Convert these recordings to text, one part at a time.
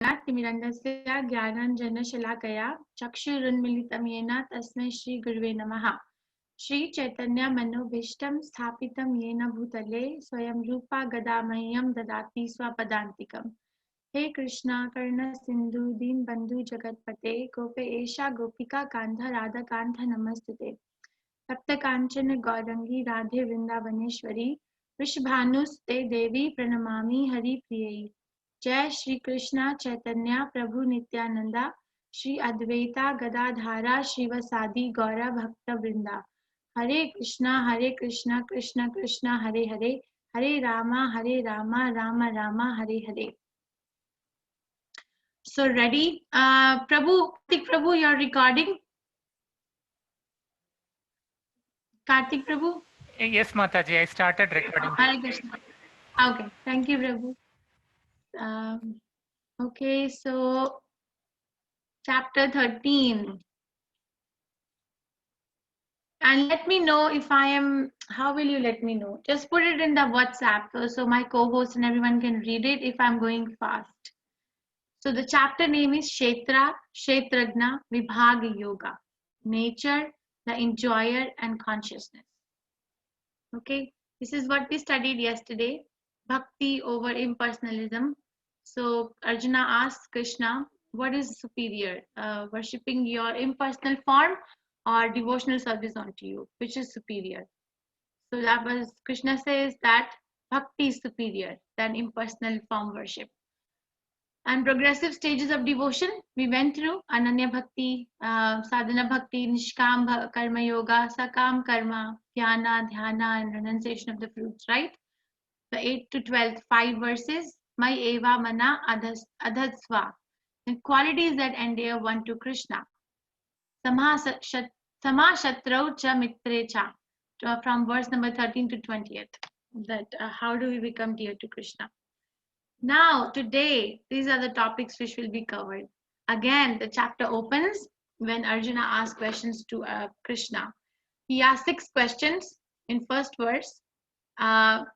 तिमिरन्दस्य ज्ञानाञ्जनशलाकया चक्षुरुन्मीलितं येन तस्मै श्रीगुरुवे नमः। श्रीचैतन्यमनोभीष्टं स्थापितं येन भूतले स्वयं रूपा गदा मह्यं ददाति स्वपदान्तिकम्। हे कृष्णा कर्ण सिन्धु दीनबन्धु जगत्पते गोपेशा गोपिका कान्त राधाकान्त नमस्तुते। सप्तकाञ्चन गौरंगी राधे वृंदावनेश्वरी वृषभानुसुते देवी प्रणमामि हरिप्रियै। जय श्री कृष्णा चैतन्य प्रभु नित्यानंदा श्री अद्वैता गदाधारा श्रीवसादि गौरा भक्त वृंदा। हरे Krishna Krishna Krishna Hare Hare Hare Rama Ram Ram Hare Hare. So ready, Prabhu, Kartik Prabhu, you're recording. Kartik Prabhu. Yes, Mataji, I started recording. Hare Krishna. Okay, thank you, Prabhu. Okay, so chapter 13. And let me know if I am, how will you let me know? Just put it in the WhatsApp so my co-host and everyone can read it if I'm going fast. So the chapter name is Kshetra, Kshetragna, Vibhaga Yoga. Nature, the enjoyer and consciousness. Okay, this is what we studied yesterday. Bhakti over impersonalism. So Arjuna asks Krishna, what is superior? Worshipping your impersonal form or devotional service onto you? Which is superior? So that was, Krishna says that Bhakti is superior than impersonal form worship. And progressive stages of devotion we went through: Ananya Bhakti, Sadhana Bhakti, Nishkam Karma Yoga, Sakam Karma, Dhyana, Dhyana, and renunciation of the fruits, right? The 8 to 12, 5 verses, Mai Eva Mana Adhatsva, and qualities that endear one to Krishna. Sama Shatrau Cha Mitre Cha, from verse number 13 to 20th, that how do we become dear to Krishna. Now, today, these are the topics which will be covered. Again, the chapter opens when Arjuna asks questions to Krishna. He asks 6 questions in first verse.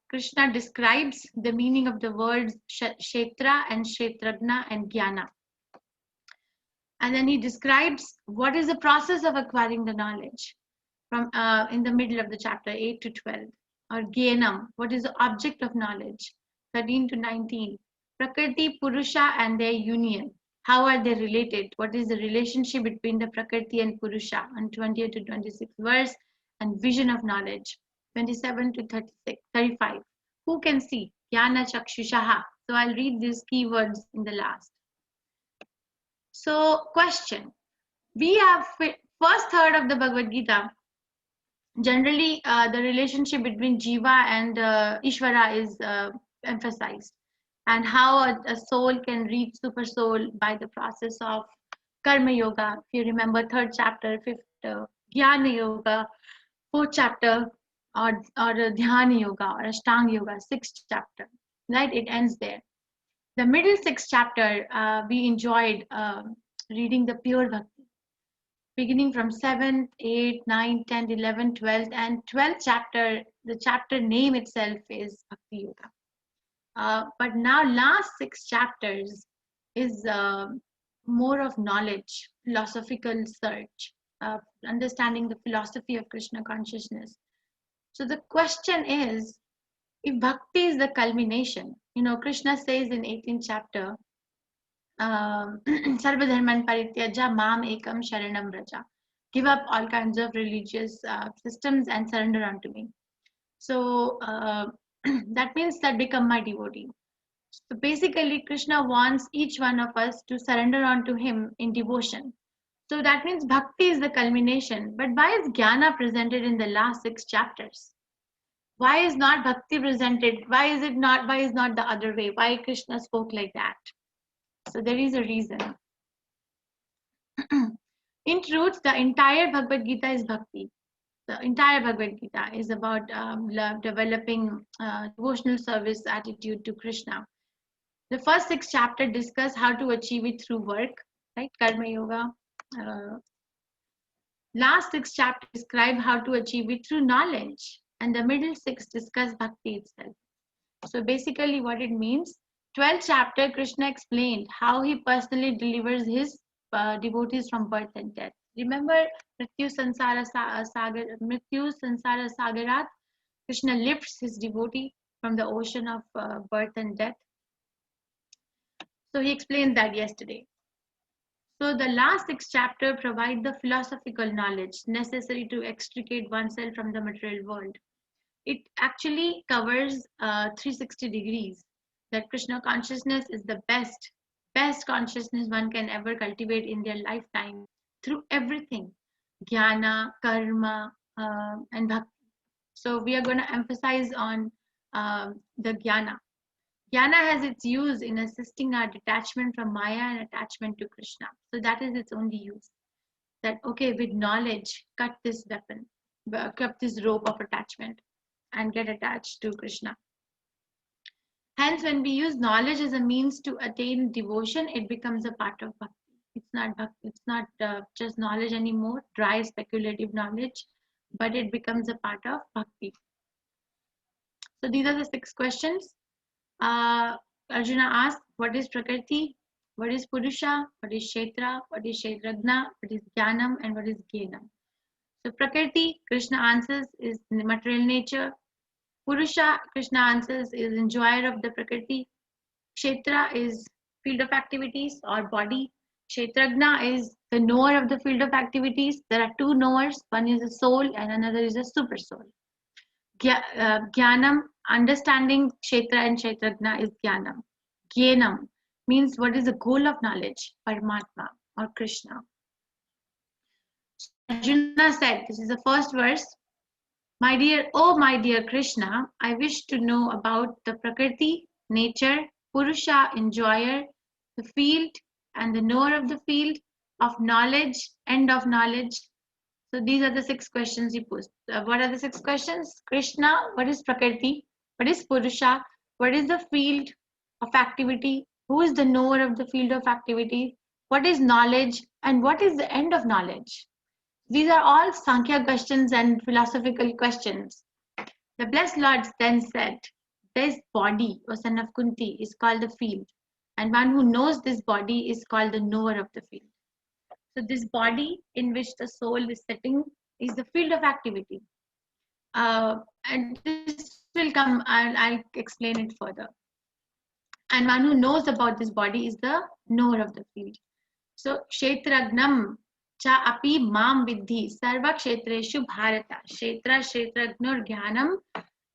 Krishna describes the meaning of the words Kshetra and Kshetragna and Jnana. And then he describes what is the process of acquiring the knowledge from in the middle of the chapter 8 to 12. Or Gyanam, what is the object of knowledge? 13 to 19. Prakriti, Purusha and their union. How are they related? What is the relationship between the Prakriti and Purusha? On 20 to 26 verse. And vision of knowledge. 27 to 35. Who can see? Jnana Chakshushaha. So I'll read these keywords in the last. So, question. We have first third of the Bhagavad Gita. Generally, the relationship between Jiva and Ishvara is emphasized, and how a soul can reach super soul by the process of Karma Yoga. If you remember, third chapter, fifth Jnana Yoga, fourth chapter, or Dhyana Yoga or Ashtanga Yoga, sixth chapter. Right, it ends there. The middle sixth chapter, we enjoyed reading the pure bhakti. Beginning from 7th, 8th, 9th, 10th, 11th, 12th, and 12th chapter, the chapter name itself is Bhakti Yoga. But now last 6 chapters is more of knowledge, philosophical search, understanding the philosophy of Krishna consciousness. So the question is, if Bhakti is the culmination, Krishna says in 18th chapter, Sarvadharman Parityaja Mam Ekam Sharanam Vraja. Give up all kinds of religious systems and surrender unto me. So that means that become my devotee. So basically, Krishna wants each one of us to surrender unto him in devotion. So that means bhakti is the culmination. But why is jnana presented in the last 6 chapters? Why is not bhakti presented? Why is not the other way? Why Krishna spoke like that? So there is a reason. In truth, the entire Bhagavad Gita is bhakti. The entire Bhagavad Gita is about love, developing devotional service attitude to Krishna. The first 6 chapters discuss how to achieve it through work, right? Karma Yoga. Last 6 chapters describe how to achieve it through knowledge. And the middle 6 discuss bhakti itself. So basically what it means, 12th chapter, Krishna explained how he personally delivers his devotees from birth and death. Remember Mrityu Sansara Sagarat? Krishna lifts his devotee from the ocean of birth and death. So he explained that yesterday. So the last 6 chapters provide the philosophical knowledge necessary to extricate oneself from the material world. It actually covers 360 degrees. That Krishna consciousness is the best consciousness one can ever cultivate in their lifetime through everything, jnana, karma, and bhakti. So we are going to emphasize on the jnana. Jnana has its use in assisting our detachment from Maya and attachment to Krishna. So that is its only use. That, okay, with knowledge, cut this weapon, cut this rope of attachment and get attached to Krishna. Hence, when we use knowledge as a means to attain devotion, it becomes a part of bhakti. It's not just knowledge anymore, dry speculative knowledge, but it becomes a part of bhakti. So these are the 6 questions. Arjuna asked, what is Prakriti? What is Purusha? What is Kshetra? What is Kshetragna? What is Jnanam? And what is Gyanam? So Prakriti, Krishna answers, is material nature. Purusha, Krishna answers, is enjoyer of the Prakriti. Kshetra is field of activities or body. Kshetragna is the knower of the field of activities. There are 2 knowers. One is a soul and another is a super soul. Jnanam, understanding Kshetra and Kshetragna is Jnanam. Jnanam means what is the goal of knowledge, Paramatma or Krishna. Arjuna said, this is the first verse, my dear Krishna, I wish to know about the Prakriti, nature, Purusha, enjoyer, the field and the knower of the field, of knowledge, end of knowledge. So these are the 6 questions he posed. What are the 6 questions? Krishna, what is Prakriti? What is Purusha? What is the field of activity? Who is the knower of the field of activity? What is knowledge? And what is the end of knowledge? These are all Sankhya questions and philosophical questions. The blessed Lord then said, this body, O son of Kunti, is called the field. And one who knows this body is called the knower of the field. So this body in which the soul is sitting is the field of activity. And this will come, I'll explain it further. And one who knows about this body is the knower of the field. So Kshetragnam cha api mam vidhi sarva kshetreshu bharata. Kshetra kshetragnor jnanam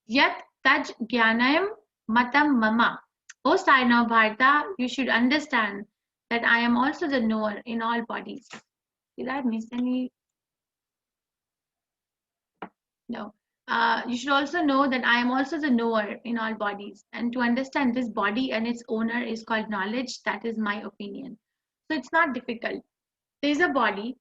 yat taj jnanayam matam mama. O sign of Bharata, you should understand that I am also the knower in all bodies. Did I miss any? No. You should also know that I am also the knower in all bodies. And to understand this body and its owner is called knowledge. That is my opinion. So it's not difficult. There is a body.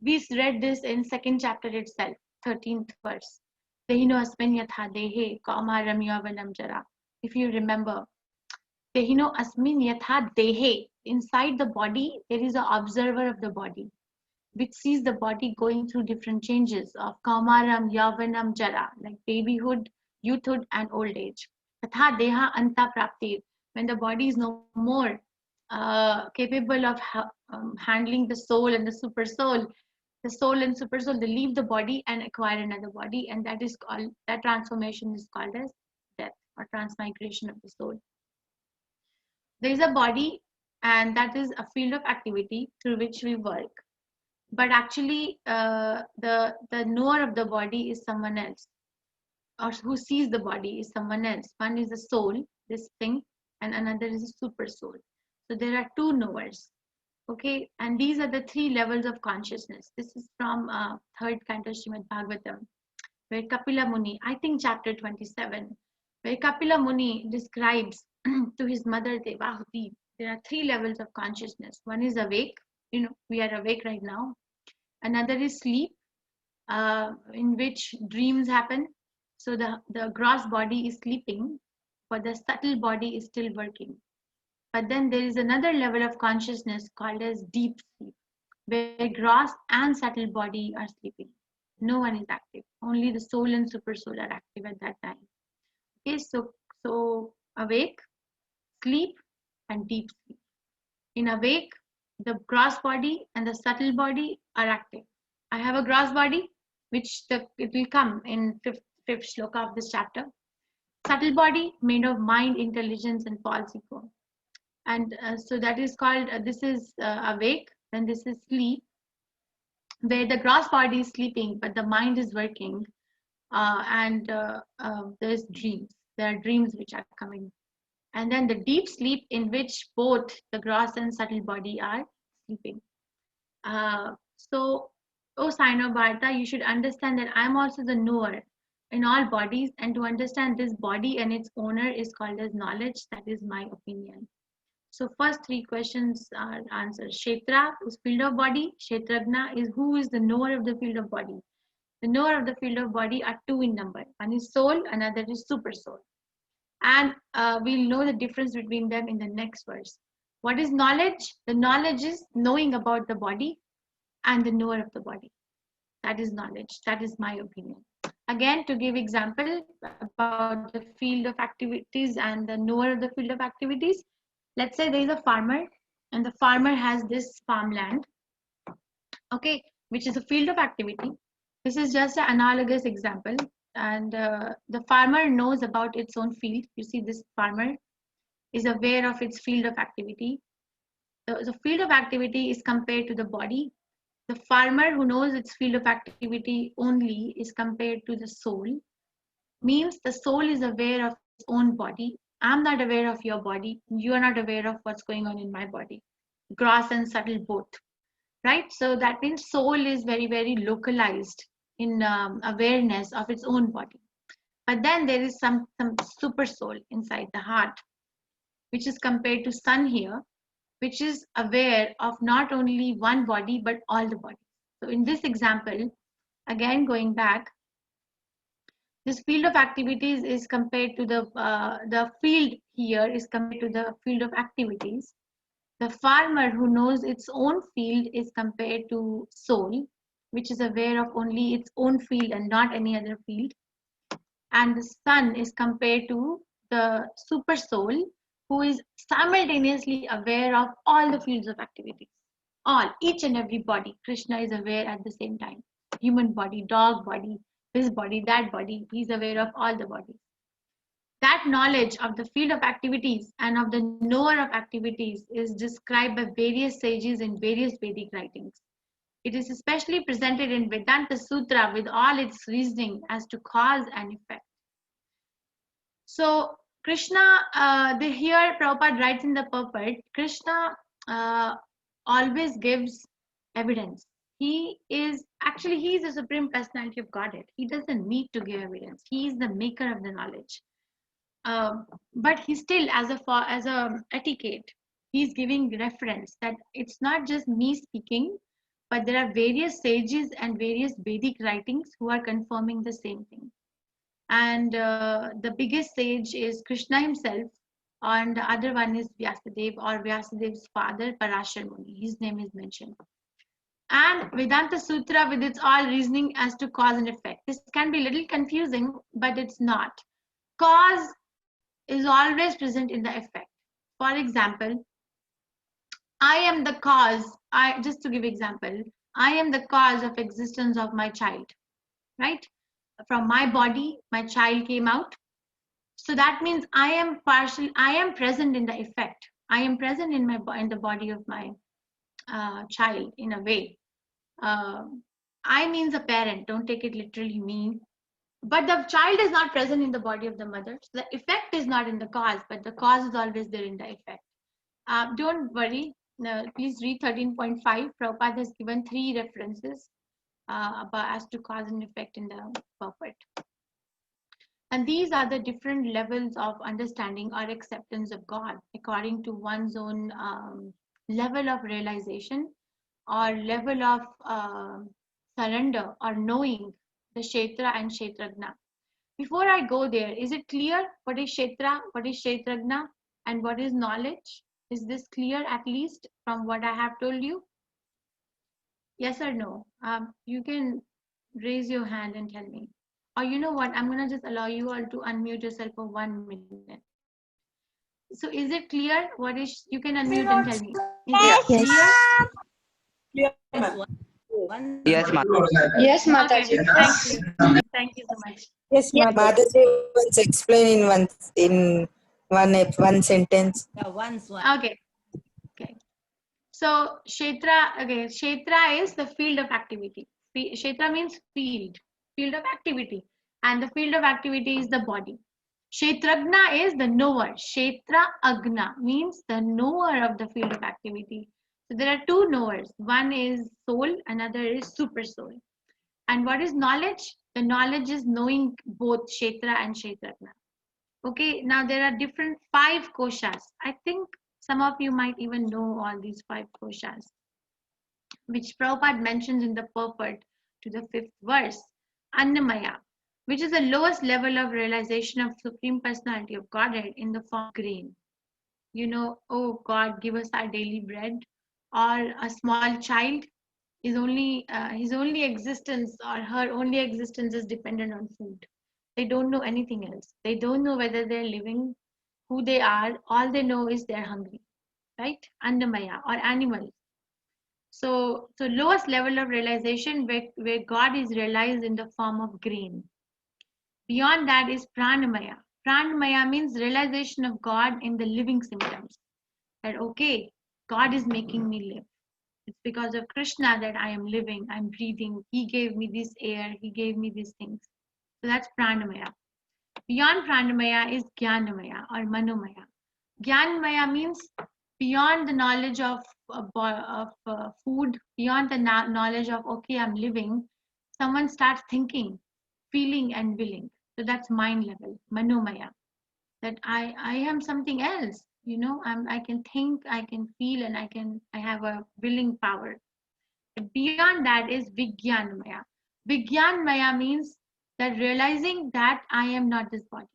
We read this in 2nd chapter itself, 13th verse. Tehino asmin yatha dehe kaumaram yavanam jara. If you remember, Tehino asmin yatha dehe. Inside the body, there is an observer of the body, which sees the body going through different changes of Kaumaram, Yavanam, Jara, like babyhood, youthhood, and old age. Tatha Deha Anta Prapti, when the body is no more capable of handling the soul and the super soul, the soul and super soul, they leave the body and acquire another body, and that transformation is called as death or transmigration of the soul. There is a body, and that is a field of activity through which we work. But actually, the knower of the body is someone else, or who sees the body is someone else. One is the soul, this thing, and another is a super soul. So there are 2 knowers. Okay, and these are the 3 levels of consciousness. This is from 3rd canto Srimad Bhagavatam, where Kapila Muni, I think chapter 27, where Kapila Muni describes to his mother Devahuti, there are 3 levels of consciousness. One is awake, we are awake right now. Another is sleep, in which dreams happen. So the gross body is sleeping, but the subtle body is still working. But then there is another level of consciousness called as deep sleep, where gross and subtle body are sleeping. No one is active. Only the soul and super soul are active at that time. Okay, so awake, sleep and deep sleep. In awake, the gross body and the subtle body are active. I have a gross body, which it will come in fifth shloka of this chapter. Subtle body made of mind, intelligence, and false ego. And so that is called, this is awake, then this is sleep, where the gross body is sleeping, but the mind is working, and there's dreams. There are dreams which are coming. And then the deep sleep in which both the gross and subtle body are sleeping. So, oh Saino Bharata, you should understand that I'm also the knower in all bodies, and to understand this body and its owner is called as knowledge. That is my opinion. So first three questions are answered. Kshetra is field of body. Kshetragna is who is the knower of the field of body. The knower of the field of body are two in number. One is soul, another is super soul. And we'll know the difference between them in the next verse. What is knowledge? The knowledge is knowing about the body and the knower of the body. That is knowledge. That is my opinion. Again, to give example about the field of activities and the knower of the field of activities, let's say there is a farmer and the farmer has this farmland, okay, which is a field of activity. This is just an analogous example, and the farmer knows about its own field. You see, this farmer is aware of its field of activity. The field of activity is compared to the body. The farmer who knows its field of activity only is compared to the soul. Means the soul is aware of its own body. I'm not aware of your body. You are not aware of what's going on in my body. Gross and subtle both. Right? So that means soul is very, very localized in awareness of its own body. But then there is some super soul inside the heart, which is compared to sun here, which is aware of not only one body, but all the bodies. So in this example, again, going back, this field of activities is compared to the field here is compared to the field of activities. The farmer who knows its own field is compared to soul, which is aware of only its own field and not any other field. And the sun is compared to the super soul, who is simultaneously aware of all the fields of activities. All, each and every body, Krishna is aware at the same time. Human body, dog body, this body, that body, he's aware of all the bodies. That knowledge of the field of activities and of the knower of activities is described by various sages in various Vedic writings. It is especially presented in Vedanta Sutra with all its reasoning as to cause and effect. So Krishna, here Prabhupada writes in the purport, Krishna always gives evidence. He is the Supreme Personality of Godhead. He doesn't need to give evidence. He is the maker of the knowledge. But he still, as a etiquette, he's giving reference that it's not just me speaking, but there are various sages and various Vedic writings who are confirming the same thing. And the biggest sage is Krishna himself, and the other one is Vyasadeva, or Vyasadev's father, Parashar Muni. His name is mentioned. And Vedanta Sutra with its all reasoning as to cause and effect. This can be a little confusing, but it's not. Cause is always present in the effect. For example, I am the cause, just to give example, I am the cause of existence of my child, right? From my body, my child came out. So that means I am present in the effect. I am present in the body of my child in a way. I means a parent, don't take it literally mean. But the child is not present in the body of the mother. So the effect is not in the cause, but the cause is always there in the effect. Don't worry. Please read 13.5. Prabhupada has given 3 references as to cause and effect in the purport. And these are the different levels of understanding or acceptance of God according to one's own level of realization or level of surrender or knowing the Kshetra and Kshetragna. Before I go there, is it clear what is Kshetra, what is Kshetragna, and what is knowledge? Is this clear at least from what I have told you? Yes or no? You can raise your hand and tell me. Or you know what, I'm going to just allow you all to unmute yourself for 1 minute. So is it clear? What is, you can unmute and tell me. Is Yes. it clear? Yes, Mataji. Yes, Okay, Mataji. thank you. Thank you so much. Yes, Mataji, once explain in one sentence. Okay. Okay. So Kshetra, okay, Kshetra is the field of activity. Kshetra means field of activity. And the field of activity is the body. Kshetragna is the knower. Kshetra Agna means the knower of the field of activity. So there are two knowers. One is soul, another is super soul. And what is knowledge? The knowledge is knowing both Kshetra and Kshetragna. Okay, now there are different 5 koshas. I think some of you might even know all these 5 koshas, which Prabhupada mentions in the purport to the 5th verse. Annamaya, which is the lowest level of realization of Supreme Personality of Godhead in the form of grain. You know, oh God, give us our daily bread. Or a small child is only, his only existence or her only existence is dependent on food. They don't know anything else. They don't know whether they're living, who they are. All they know is they're hungry, right? Annamaya or animals. So lowest level of realization where God is realized in the form of grain. Beyond that is pranamaya. Pranamaya means realization of God in the living symptoms. That okay, God is making me live. It's because of Krishna that I am living, I'm breathing. He gave me this air, he gave me these things. So that's pranamaya. Beyond pranamaya is jnanamaya or manomaya. Jnanamaya means beyond the knowledge of food, beyond the knowledge of okay, I'm living, someone starts thinking, feeling and willing. So that's mind level, manomaya. That I am something else. You know, I can think, I can feel, and I have a willing power. Beyond that is Vijnanamaya. Vijnanamaya means that realizing that I am not this body.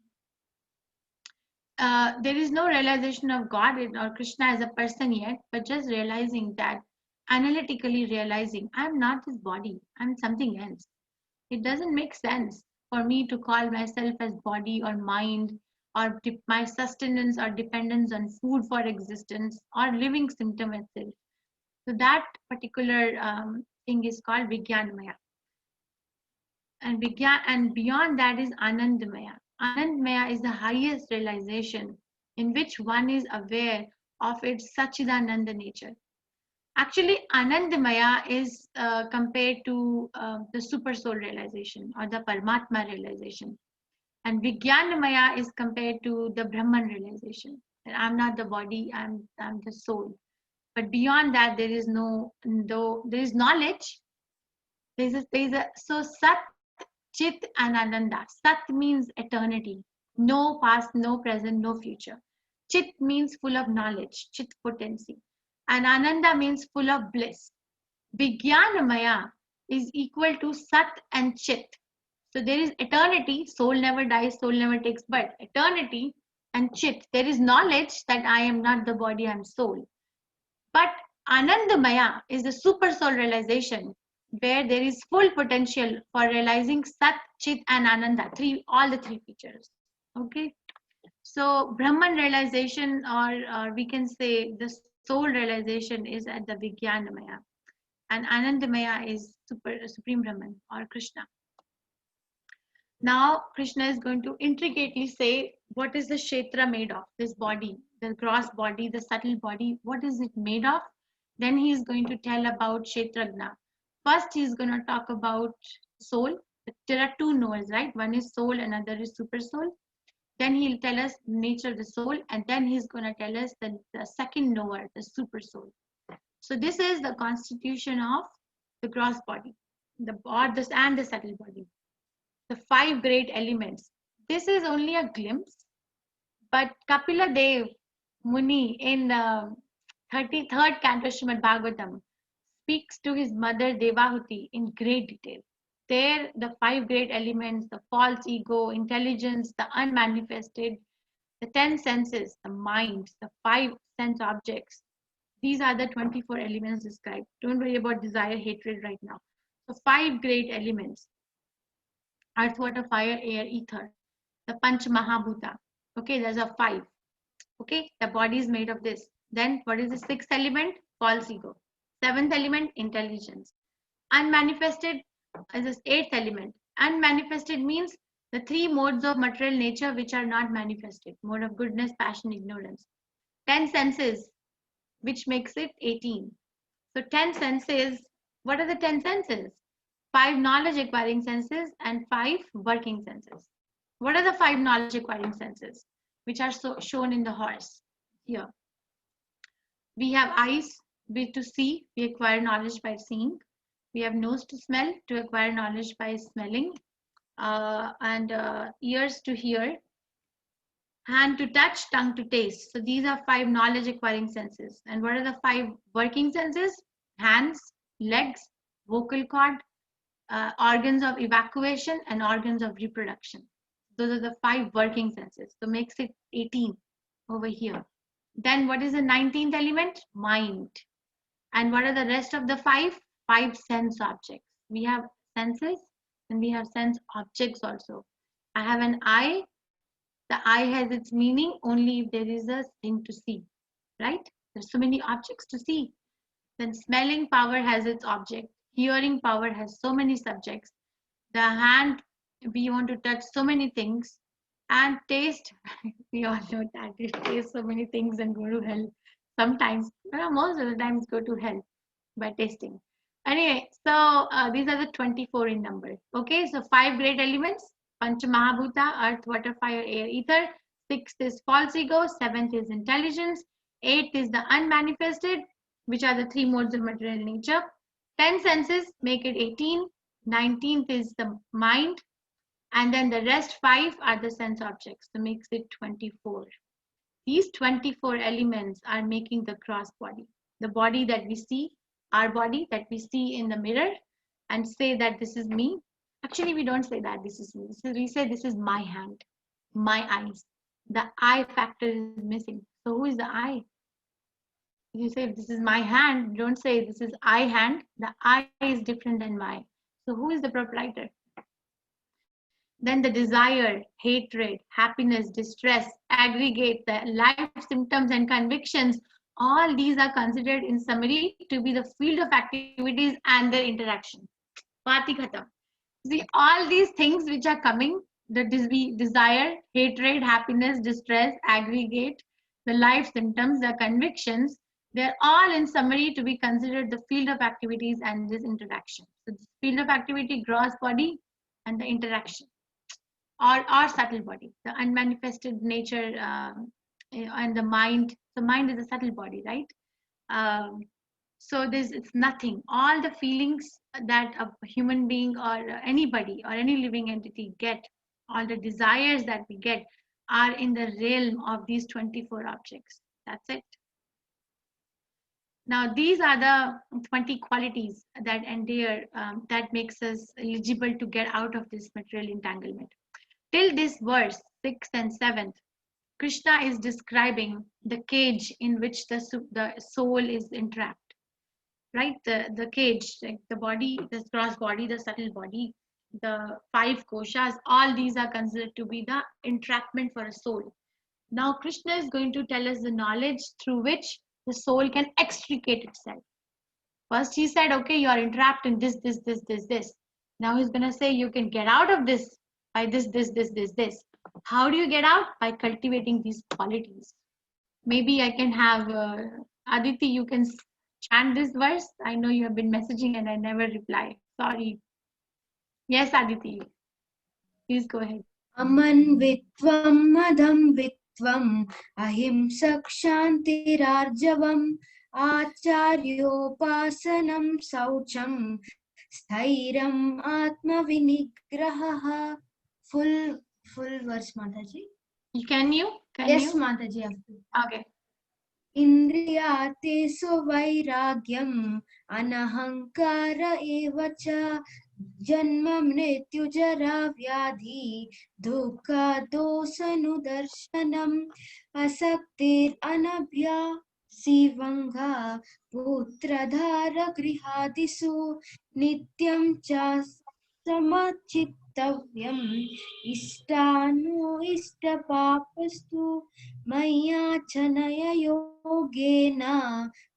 There is no realization of God or Krishna as a person yet, but just realizing that, analytically realizing I'm not this body, I'm something else. It doesn't make sense for me to call myself as body or mind or my sustenance or dependence on food for existence or living symptom itself. So that particular thing is called Vijnanamaya. And beyond that is Anandamaya. Anandamaya is the highest realization in which one is aware of its Sachidananda nature. Actually, Anandamaya is compared to the super soul realization or the Paramatma realization. And Vijnanamaya is compared to the Brahman realization. That I'm not the body, I'm the soul. But beyond that, there is there is knowledge. So Sat, Chit, and Ananda. Sat means eternity, no past, no present, no future. Chit means full of knowledge, Chit potency. And Ananda means full of bliss. Vijnanamaya is equal to Sat and Chit. So there is eternity, soul never dies, soul never takes birth. Eternity and Chit. There is knowledge that I am not the body, I am soul. But Anandamaya is the super soul realization where there is full potential for realizing Sat, Chit, and Ananda, all the 3 features. Okay. So Brahman realization, or we can say the soul realization, is at the Vijnanamaya, and Anandamaya is Supreme Brahman or Krishna. Now Krishna is going to intricately say what is the Kshetra made of, this body, the gross body, the subtle body, what is it made of? Then he is going to tell about Kshetragna. First he is going to talk about soul. There are 2 knowers, right? One is soul, another is super soul. Then he'll tell us the nature of the soul, and then he's going to tell us the second knower, the super soul. So this is the constitution of the gross body, and the subtle body. The 5 great elements. This is only a glimpse, but Kapila Dev Muni in the 33rd canto Srimad Bhagavatam speaks to his mother Devahuti in great detail. There, the 5 great elements, the false ego, intelligence, the unmanifested, the 10 senses, the mind, the 5 sense objects. These are the 24 elements described. Don't worry about desire, hatred right now. So 5 great elements: earth, water, fire, air, ether. The Panch Mahabhuta. Okay, there's a 5. Okay, the body is made of this. Then what is the sixth element? False ego. Seventh element, intelligence. Unmanifested is this eighth element. Unmanifested means the three modes of material nature which are not manifested. Mode of goodness, passion, ignorance. 10 senses, which makes it 18. So 10 senses, what are the 10 senses? 5 knowledge acquiring senses and 5 working senses. What are the 5 knowledge acquiring senses, which are shown in the horse here? We have eyes to see, we acquire knowledge by seeing. We have nose to smell, to acquire knowledge by smelling, and ears to hear, hand to touch, tongue to taste. So these are 5 knowledge acquiring senses. And what are the 5 working senses? Hands, legs, vocal cord, organs of evacuation, and organs of reproduction. Those are the 5 working senses. So makes it 18 over here. Then what is the 19th element? Mind. And what are the rest of the 5? 5 sense objects. We have senses and we have sense objects also. I have an eye. The eye has its meaning only if there is a thing to see, right? There's so many objects to see. Then smelling power has its object. Hearing power has so many subjects. The hand, we want to touch so many things. And taste, we all know that we taste so many things and go to hell. Sometimes, most of the times go to hell by tasting. Anyway, so these are the 24 in number. Okay, so 5 great elements. Pancha Mahabhuta, earth, water, fire, air, ether. 6th is false ego. 7th is intelligence. 8th is the unmanifested, which are the 3 modes of material nature. 10 senses make it 18. 19th is the mind. And then the rest 5 are the sense objects. So makes it 24. These 24 elements are making the cross body. The body that we see, our body that we see in the mirror and say that this is me. Actually, we don't say that this is me. We say this is my hand, my eyes. The I factor is missing. So who is the I? If you say this is my hand, don't say this is I hand. The I is different than my. So who is the proprietor? Then the desire, hatred, happiness, distress, aggregate, the life symptoms and convictions, all these are considered in summary to be the field of activities and their interaction. Pati khatam. See, all these things which are coming, the desire, hatred, happiness, distress, aggregate, the life symptoms, the convictions, they're all in summary to be considered the field of activities and this interaction. So this field of activity, gross body, and the interaction. Or subtle body, the unmanifested nature and the mind. The mind is a subtle body, right? So it's nothing. All the feelings that a human being or anybody or any living entity get, all the desires that we get are in the realm of these 24 objects. That's it. Now, these are the 20 qualities that endear, that makes us eligible to get out of this material entanglement. Till this verse, 6th and 7th, Krishna is describing the cage in which the soul is entrapped, right? The cage, like the body, the gross body, the subtle body, the 5 koshas, all these are considered to be the entrapment for a soul. Now, Krishna is going to tell us the knowledge through which the soul can extricate itself. First, he said, okay, you are entrapped in this. Now he's going to say you can get out of this by this. How do you get out? By cultivating these qualities. Maybe I can have Aditi, you can chant this verse. I know you have been messaging and I never reply. Sorry. Yes, Aditi. Please go ahead. Aman vitvam madam vitvam ahimsak shantirarjavam acharyopasanam saucham sthairam atma vinigraha. Full verse, Mataji. Can you? Yes, Mataji. Okay. Indriyate vairagyam anahankara evacha janma mrityu jara vyadhi dukha dosanudarshanam asaktir anabhya sivanga putradhara grihadisu nityam cha समचित्तव्यम् इष्टानो इष्टपापस्तु मय्याचनय योगेन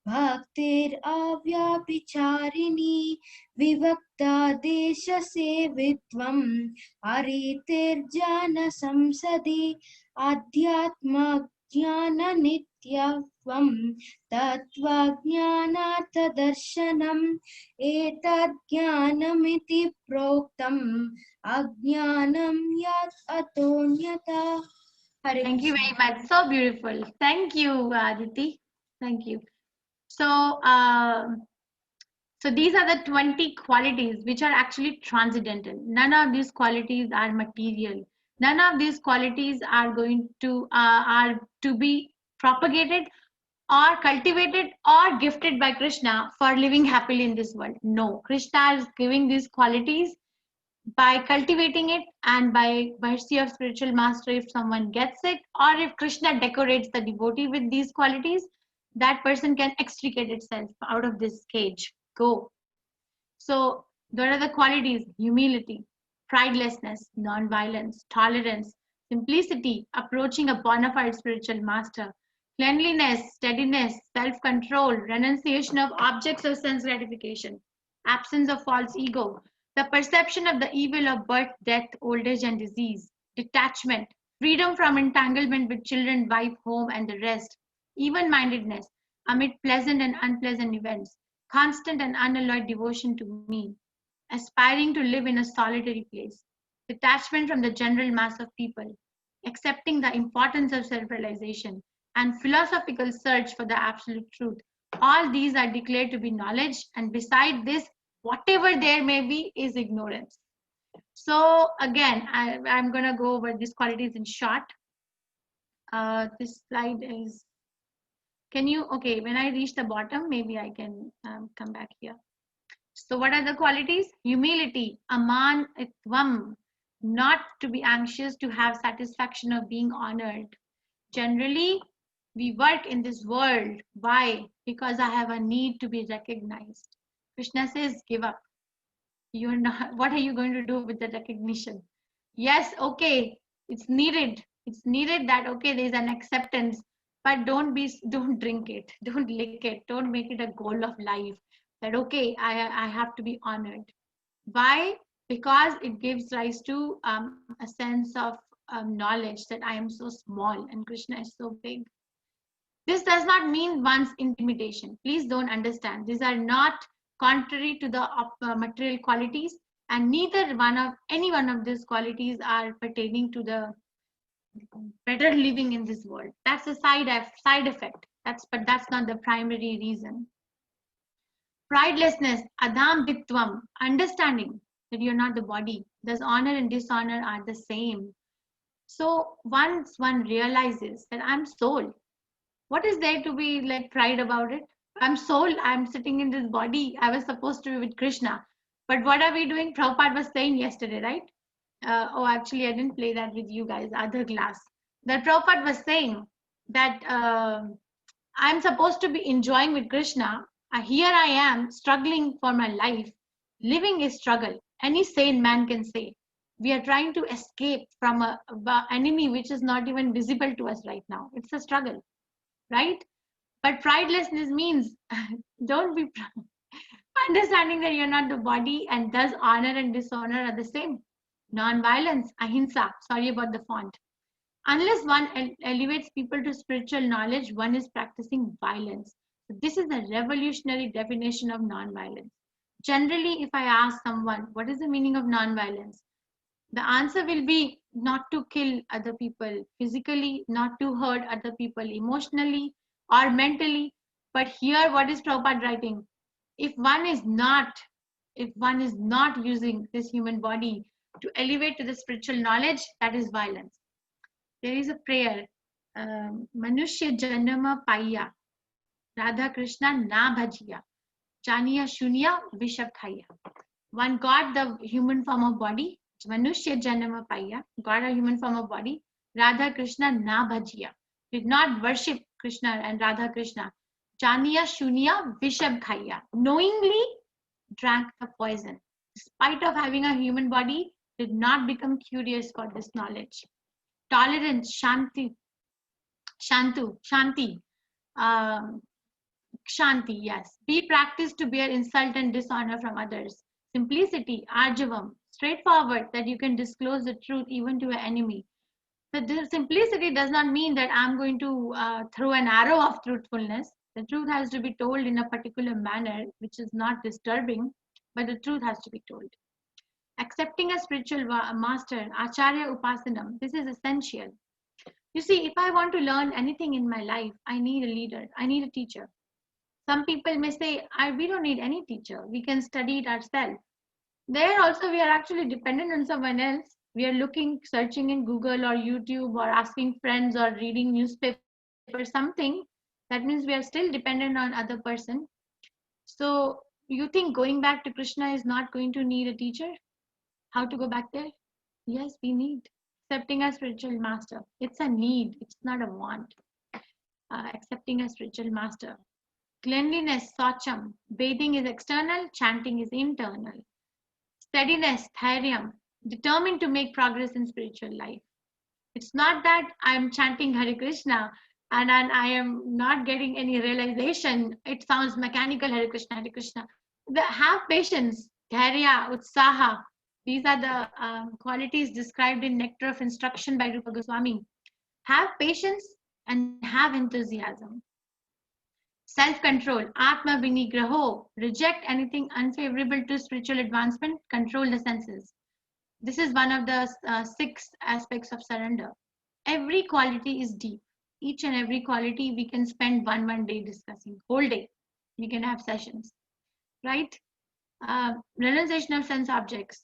भक्तिरव्याभिचारिणी विवक्ता देशसेवित्वम् अरितिर्जनसंसदि अध्यात्मज्ञाननित्यत्वम् तत्त्वज्ञानार्थदर्शनम् एतज्ज्ञानमिति प्रोक्तम् अज्ञानं यत् अतोऽन्यथा. Hare Thank you Krishna. very much. So beautiful. Thank you, Aditi. Thank you. So, so these are the 20 qualities which are actually transcendental. None of these qualities are material. None of these qualities are going to be propagated or cultivated or gifted by Krishna for living happily in this world. No, Krishna is giving these qualities by cultivating it, and by mercy of spiritual master, if someone gets it, or if Krishna decorates the devotee with these qualities, that person can extricate itself out of this cage. Go. So what are the qualities? Humility, pridelessness, non-violence, tolerance, simplicity, approaching a bona fide spiritual master, cleanliness, steadiness, self-control, renunciation of objects of sense gratification, absence of false ego, the perception of the evil of birth, death, old age, and disease, detachment, freedom from entanglement with children, wife, home, and the rest, even-mindedness amid pleasant and unpleasant events, constant and unalloyed devotion to me, aspiring to live in a solitary place, detachment from the general mass of people, accepting the importance of self-realization, and philosophical search for the absolute truth. All these are declared to be knowledge, and beside this, whatever there may be is ignorance. So again, I'm going to go over these qualities in short. This slide is, can you, okay, when I reach the bottom, maybe I can come back here. So what are the qualities? Humility, aman itvam, not to be anxious to have satisfaction of being honored. Generally, we work in this world. Why? Because I have a need to be recognized. Krishna says, give up. You're not, what are you going to do with the recognition? Yes, okay, it's needed. It's needed that, okay, there's an acceptance, but don't drink it, don't lick it, don't make it a goal of life. That, okay, I have to be honored. Why? Because it gives rise to a sense of knowledge that I am so small and Krishna is so big. This does not mean one's intimidation. Please don't understand. These are not contrary to the material qualities, and neither any one of these qualities are pertaining to the better living in this world. That's a side effect. But that's not the primary reason. Pridelessness, Adam Ditvam, understanding that you're not the body. Thus, honor and dishonor are the same. So once one realizes that I'm soul, what is there to be like pride about it? I'm soul, I'm sitting in this body. I was supposed to be with Krishna. But what are we doing? Prabhupada was saying yesterday, right? Oh, actually, I didn't play that with you guys, other class. That Prabhupada was saying that I'm supposed to be enjoying with Krishna. Here I am struggling for my life. Living is struggle. Any sane man can say. We are trying to escape from an enemy which is not even visible to us right now. It's a struggle, right? But pridelessness means don't be proud. Understanding that you're not the body, and thus honor and dishonor are the same. Non-violence, ahimsa, sorry about the font. Unless one elevates people to spiritual knowledge, one is practicing violence. So this is the revolutionary definition of non-violence. Generally, if I ask someone, what is the meaning of non-violence? The answer will be not to kill other people physically, not to hurt other people emotionally or mentally. But here, what is Prabhupada writing? If one is not using this human body to elevate to the spiritual knowledge, that is violence. There is a prayer, Manushya Janama Paya, Radha Krishna Na Bhajiya, Chaniya Shunya Vishab Khaya. One got the human form of body, Manushya Janama Paya, got a human form of body, Radha Krishna Na Bhajiya, did not worship Krishna and Radha Krishna. Chaniya Shunya Vishab Khaya, knowingly drank the poison. despite of having a human body, did not become curious for this knowledge. Tolerance, Shanti, Shanti, um, Shanti, yes. Be practiced to bear insult and dishonor from others. Simplicity, Arjavam, straightforward, that you can disclose the truth even to an enemy. The simplicity does not mean that I'm going to throw an arrow of truthfulness. The truth has to be told in a particular manner, which is not disturbing, but the truth has to be told. Accepting a spiritual master, Acharya Upasanam, this is essential. You see, if I want to learn anything in my life, I need a leader, I need a teacher. Some people may say, we don't need any teacher. We can study it ourselves. There also, we are actually dependent on someone else. We are looking, searching in Google or YouTube or asking friends or reading newspaper, something. That means we are still dependent on other person. So you think going back to Krishna is not going to need a teacher? How to go back there? Yes, we need. Accepting a spiritual master. It's a need. It's not a want. Accepting a spiritual master. Cleanliness, Sacham. Bathing is external, chanting is internal. Steadiness, Thairyam. Determined to make progress in spiritual life. It's not that I'm chanting Hare Krishna and I am not getting any realization. It sounds mechanical, Hare Krishna, Hare Krishna. Have patience, Dhairya, Utsaha. These are the qualities described in Nectar of Instruction by Rupa Goswami. Have patience and have enthusiasm. Self-control, Atma Vinigraho, reject anything unfavorable to spiritual advancement, control the senses. This is one of the 6 aspects of surrender. Every quality is deep. Each and every quality we can spend one day discussing, whole day. We can have sessions, right? Realization of sense objects.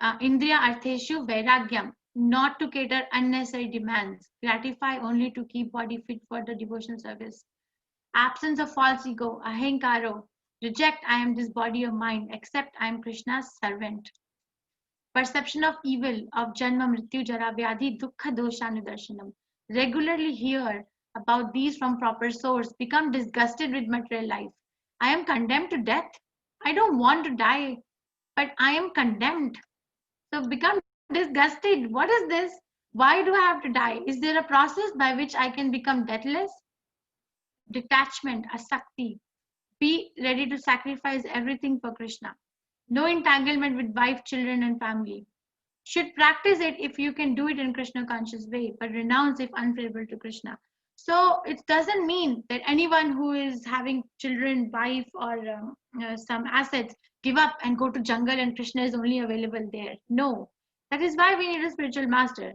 Indriya Artheshu Vairagyam, not to cater unnecessary demands, gratify only to keep body fit for the devotional service. Absence of false ego, ahankaro, reject I am this body of mine, accept I am Krishna's servant. Perception of evil, of janma, mrityu, jara, vyadhi, dukkha, dosha, nidarshanam. Regularly hear about these from proper source, become disgusted with material life. I am condemned to death. I don't want to die, but I am condemned. So become disgusted. What is this? Why do I have to die? Is there a process by which I can become deathless? Detachment, asakti. Be ready to sacrifice everything for Krishna. No entanglement with wife, children, and family. Should practice it if you can do it in Krishna conscious way, but renounce if unfavorable to Krishna. So it doesn't mean that anyone who is having children, wife, or some assets give up and go to jungle and Krishna is only available there. No, that is why we need a spiritual master.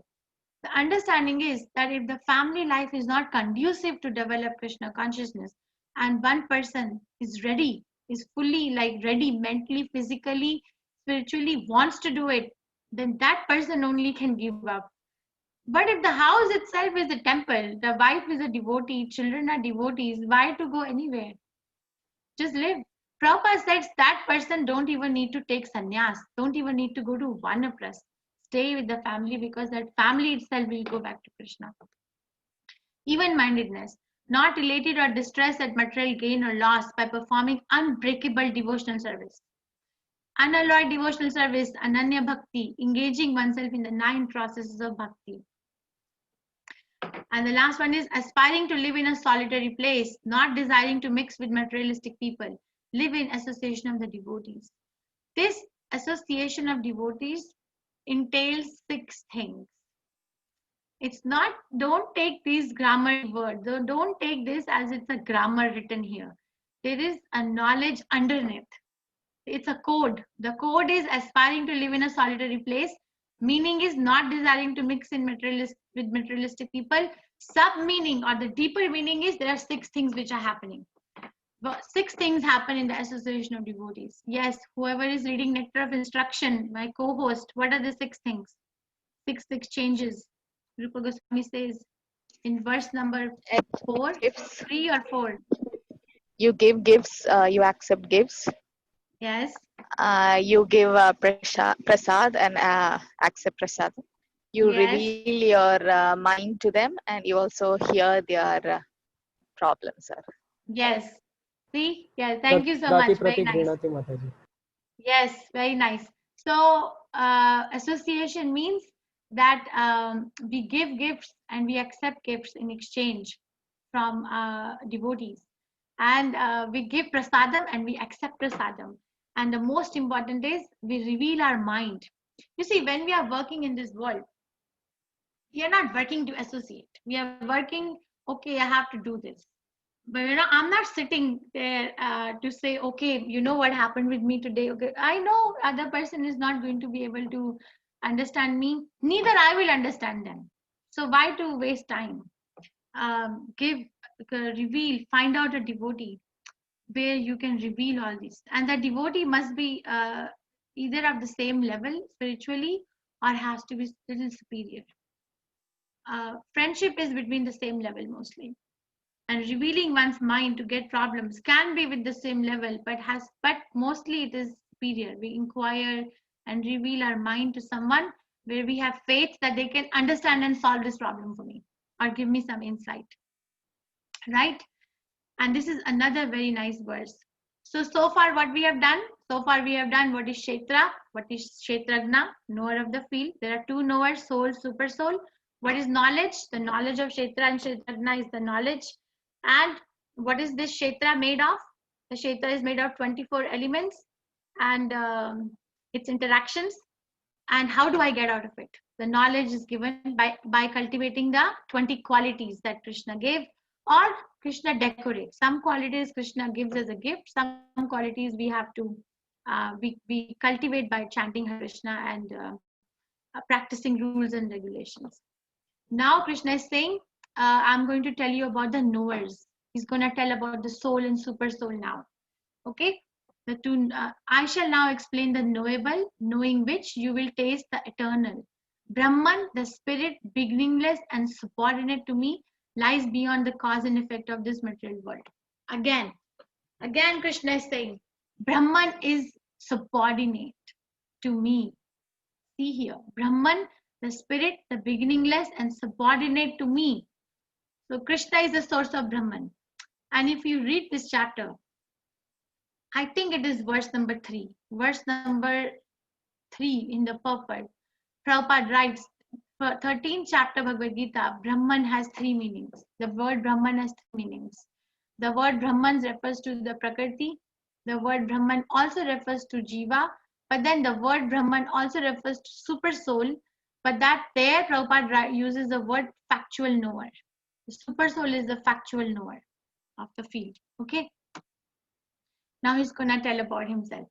The understanding is that if the family life is not conducive to develop Krishna consciousness, and one person is ready, is fully ready mentally, physically, spiritually, wants to do it, then that person only can give up. But if the house itself is a temple, the wife is a devotee, children are devotees, why to go anywhere? Just live. Prabhupada says that person don't even need to take sannyas, don't even need to go to vanaprastha. Stay with the family because that family itself will go back to Krishna. Even-mindedness, not elated or distressed at material gain or loss by performing unbreakable devotional service. Unalloyed devotional service, Ananya Bhakti, engaging oneself in the 9 processes of bhakti. And the last one is aspiring to live in a solitary place, not desiring to mix with materialistic people. Live in association of the devotees. This association of devotees entails 6 things. It's not, don't take these grammar words, don't take this as it's a grammar written here. There is a knowledge underneath. It's a code. The code is aspiring to live in a solitary place. Meaning is not desiring to mix in with materialistic people. Sub-meaning or the deeper meaning is there are 6 things which are happening. 6 things happen in the association of devotees. Yes, whoever is reading Nectar of Instruction, my co-host, what are the 6 things? 6 changes. Rupa Goswami says in verse number 4, 3 or 4. You give gifts, you accept gifts. Yes. You give prasad and accept prasad. You reveal your mind to them and you also hear their problems. Yes. See? Yeah, thank you so much. Very nice. Yes, very nice. So association means that we give gifts and we accept gifts in exchange from devotees, and we give prasadam and we accept prasadam. And the most important is we reveal our mind. You see, when we are working in this world, we are not working to associate. We are working, okay, I have to do this. But I'm not sitting there to say, okay, you know what happened with me today. Okay, I know other person is not going to be able to understand me. Neither I will understand them. So why to waste time? Give, reveal, find out a devotee where you can reveal all this, and the devotee must be either of the same level spiritually or has to be little superior. Friendship is between the same level mostly, and revealing one's mind to get problems can be with the same level, but mostly it is superior. We inquire and reveal our mind to someone where we have faith that they can understand and solve this problem for me or give me some insight, right? And this is another very nice verse. So far what we have done, what is Kshetra, what is Kshetragna, knower of the field. There are two knowers, soul, super soul. What is knowledge? The knowledge of Kshetra and Kshetragna is the knowledge. And what is this Kshetra made of? The Kshetra is made of 24 elements and its interactions. And how do I get out of it? The knowledge is given by cultivating the 20 qualities that Krishna gave, or Krishna decorates. Some qualities Krishna gives as a gift, some qualities we have to we cultivate by chanting Hare Krishna and practicing rules and regulations. Now Krishna is saying, I'm going to tell you about the knowers. He's going to tell about the soul and super soul now. Okay, the two. I shall now explain the knowable, knowing which you will taste the eternal. Brahman, the spirit, beginningless and subordinate to me, lies beyond the cause and effect of this material world. Again, Krishna is saying, Brahman is subordinate to me. See here, Brahman, the spirit, the beginningless and subordinate to me. So Krishna is the source of Brahman. And if you read this chapter, I think it is verse number 3. Verse number 3 in the purport. Prabhupada writes, for 13th chapter Bhagavad Gita, Brahman has 3 meanings. The word Brahman has 3 meanings. The word Brahman refers to the Prakriti. The word Brahman also refers to Jiva. But then the word Brahman also refers to super soul. But that there Prabhupada uses the word factual knower. The super soul is the factual knower of the field. Okay. Now he's gonna tell about himself.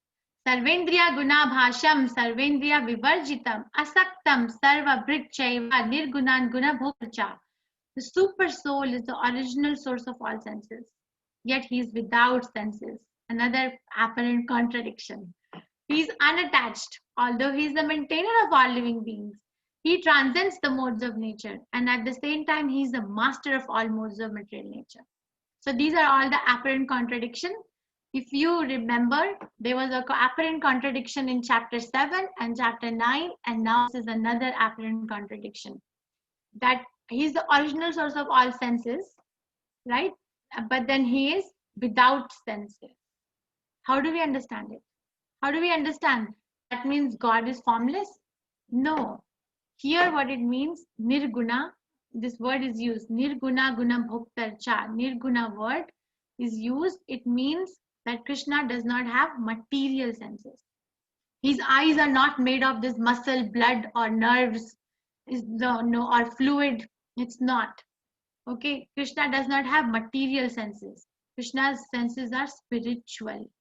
Sarvendriya guna bhasham, sarvendriya vivarjitam, asaktam, sarva bhritchaiva, nirgunan guna bhokracha. The super soul is the original source of all senses, yet he is without senses. Another apparent contradiction. He is unattached, although he is the maintainer of all living beings. He transcends the modes of nature, and at the same time, he is the master of all modes of material nature. So these are all the apparent contradictions. If you remember, there was an apparent contradiction in chapter 7 and chapter 9, and now this is another apparent contradiction. That he is the original source of all senses, right? But then he is without senses. How do we understand it? How do we understand? That means God is formless? No. Here what it means, nirguna, this word is used, nirguna guna bhoktarcha. Nirguna word is used, it means that Krishna does not have material senses. His eyes are not made of this muscle, blood or nerves, or fluid. It's not. Okay, Krishna does not have material senses. Krishna's senses are spiritual.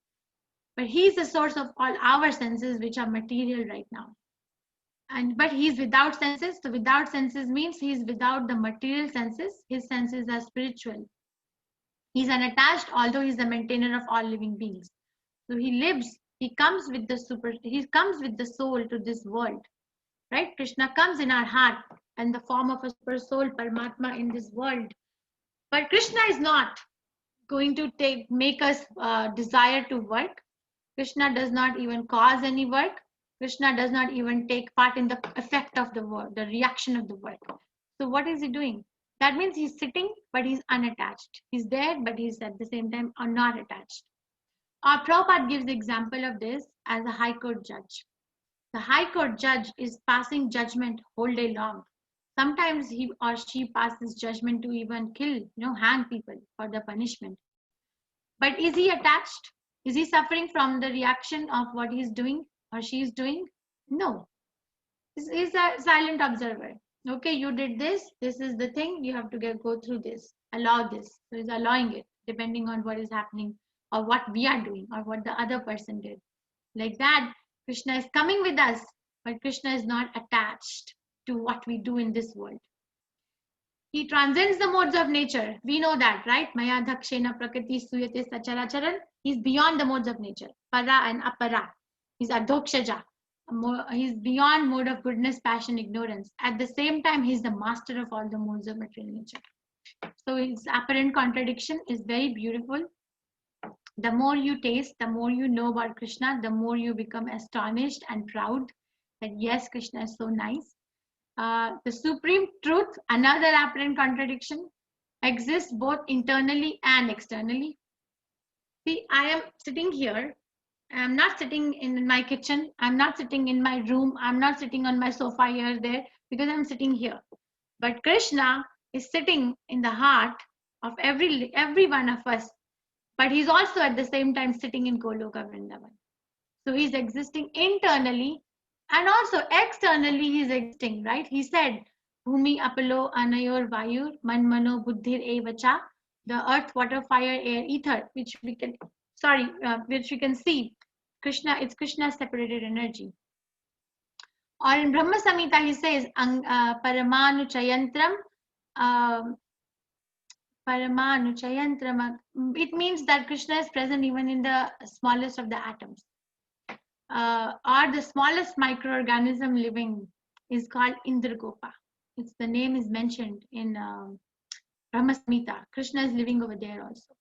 But he is the source of all our senses, which are material right now. But he is without senses. So without senses means he is without the material senses. His senses are spiritual. He's unattached, although he's the maintainer of all living beings. So he lives, he comes with the soul to this world, right? Krishna comes in our heart in the form of a super soul, Paramatma in this world. But Krishna is not going to make us desire to work. Krishna does not even cause any work. Krishna does not even take part in the effect of the work, the reaction of the work. So what is he doing? That means he's sitting, but he's unattached. He's there, but he's at the same time not attached. Prabhupada gives the example of this as a high court judge. The high court judge is passing judgment whole day long. Sometimes he or she passes judgment to even kill, hang people for the punishment. But is he attached? Is he suffering from the reaction of what he's doing or she is doing? No. He's a silent observer. Okay, you did this. This is the thing. You have to go through this. Allow this. So he's allowing it, depending on what is happening or what we are doing or what the other person did. Like that, Krishna is coming with us, but Krishna is not attached to what we do in this world. He transcends the modes of nature. We know that, right? Maya dhakshena prakriti suyate sacharacharan. He's beyond the modes of nature. Para and apara. He's adhokshaja. He's beyond mode of goodness, passion, ignorance. At the same time, he's the master of all the modes of material nature. So his apparent contradiction is very beautiful. The more you taste, the more you know about Krishna, the more you become astonished and proud that yes, Krishna is so nice. The supreme truth, another apparent contradiction, exists both internally and externally. See, I am sitting here. I'm not sitting in my kitchen. I'm not sitting in my room. I'm not sitting on my sofa here, there, because I'm sitting here. But Krishna is sitting in the heart of every one of us. But he's also at the same time sitting in Goloka Vrindavan. So he's existing internally and also externally he's existing, right? He said, Bhumi Apollo Anayor Vayur Man Mano Buddhir Evacha, the earth, water, fire, air, ether, which we can see. Krishna, it's Krishna's separated energy. Or in Brahma Samhita he says, Paramanu Chayantram, Paramanu Chayantram. It means that Krishna is present even in the smallest of the atoms. Or the smallest microorganism living is called Indragopa. The name is mentioned in Brahma Samhita. Krishna is living over there also.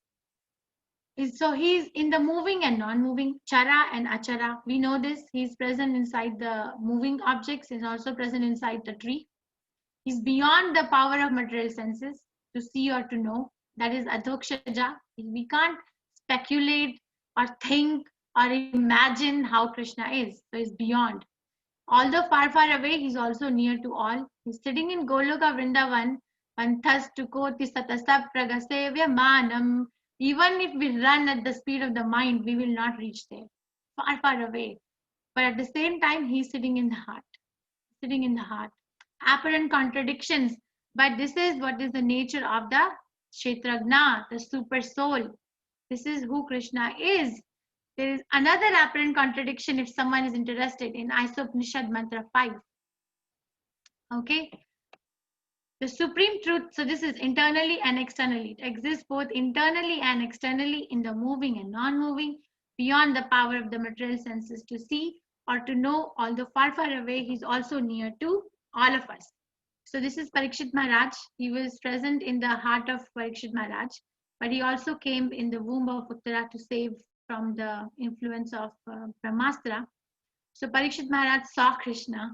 So he's in the moving and non-moving, Chara and Achara. We know this. He's present inside the moving objects. He's also present inside the tree. He's beyond the power of material senses to see or to know. That is Adhokshaja. We can't speculate or think or imagine how Krishna is. So he's beyond. Although far, far away, he's also near to all. He's sitting in Goloka Vrindavan. Panthas tukoti satasap pragasevya manam. Even if we run at the speed of the mind, we will not reach there. Far, far away. But at the same time, he's sitting in the heart. Sitting in the heart. Apparent contradictions. But this is what is the nature of the Kshetragna, the super soul. This is who Krishna is. There is another apparent contradiction if someone is interested in Isopanishad Mantra 5. Okay. The supreme truth, so this is internally and externally. It exists both internally and externally in the moving and non-moving, beyond the power of the material senses to see or to know. Although far, far away, he's also near to all of us. So this is Parikshit Maharaj. He was present in the heart of Parikshit Maharaj, but he also came in the womb of Uttara to save from the influence of Brahmastra. So Parikshit Maharaj saw Krishna,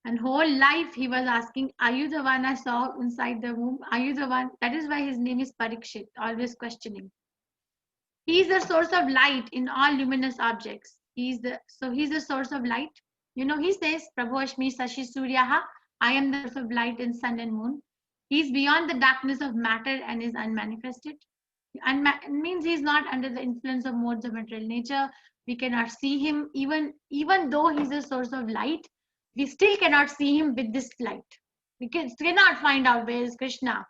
and whole life he was asking, are you the one I saw inside the womb? Are you the one? That is why his name is Parikshit, always questioning. He is the source of light in all luminous objects. He's the source of light. You know, he says, Prabhu Ashmi Sashi Suryaha, I am the source of light in sun and moon. He's beyond the darkness of matter and is unmanifested. Means he's not under the influence of modes of material nature. We cannot see him, even though he's a source of light. We still cannot see him with this light. We cannot find out where is Krishna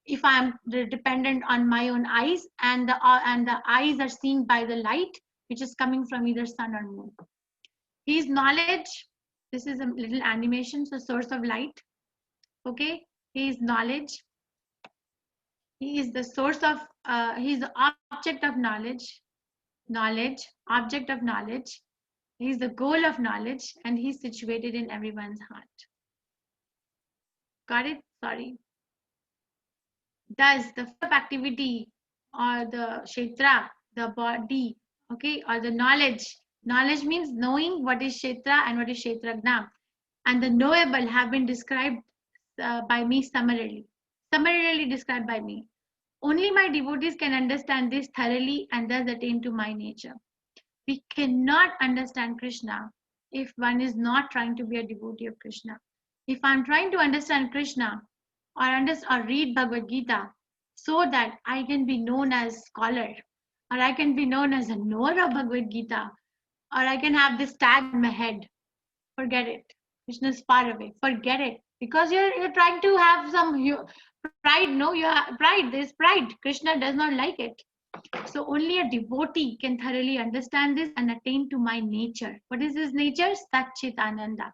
if I am dependent on my own eyes, and the eyes are seen by the light which is coming from either sun or moon. He is knowledge. This is a little animation, so source of light. Okay, he is knowledge. He is the source of, he is the object of knowledge. Knowledge, object of knowledge. He is the goal of knowledge, and he is situated in everyone's heart. Got it? Sorry. Thus, the activity or the kshetra, the body, okay, or the knowledge. Knowledge means knowing what is kshetra and what is kshetragna. And the knowable have been described by me summarily described by me. Only my devotees can understand this thoroughly and thus attain to my nature. We cannot understand Krishna if one is not trying to be a devotee of Krishna. If I'm trying to understand Krishna or read Bhagavad Gita so that I can be known as scholar, or I can be known as a knower of Bhagavad Gita, or I can have this tag on my head, forget it. Krishna is far away. Forget it. Because you're trying to have some pride. No, pride. There's pride. Krishna does not like it. So only a devotee can thoroughly understand this and attain to my nature. What is his nature? Satchitananda.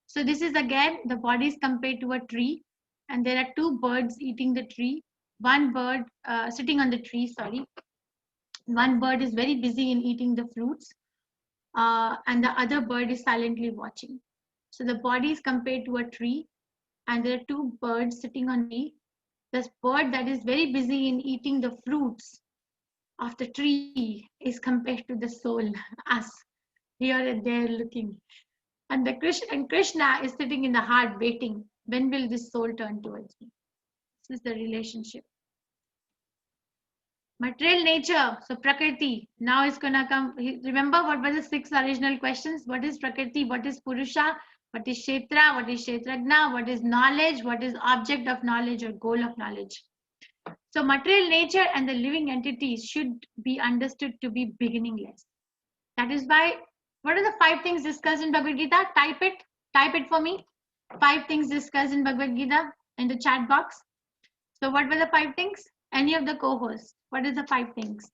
So this is again, the body is compared to a tree, and there are two birds eating the tree. One bird sitting on the tree, sorry. One bird is very busy in eating the fruits, and the other bird is silently watching. So the body is compared to a tree, and there are two birds sitting on the. This bird that is very busy in eating the fruits of the tree is compared to the soul, us, here and there looking. And Krishna is sitting in the heart waiting. When will this soul turn towards me? This is the relationship. Material nature, so Prakriti. Now it's gonna come. Remember what were the 6 original questions? What is Prakriti? What is Purusha? What is Kshetra? What is Kshetragna? What is knowledge? What is object of knowledge or goal of knowledge? So material nature and the living entities should be understood to be beginningless. That is why, what are the 5 things discussed in Bhagavad Gita? Type it for me. 5 things discussed in Bhagavad Gita in the chat box. So what were the 5 things? Any of the co-hosts, what is the 5 things?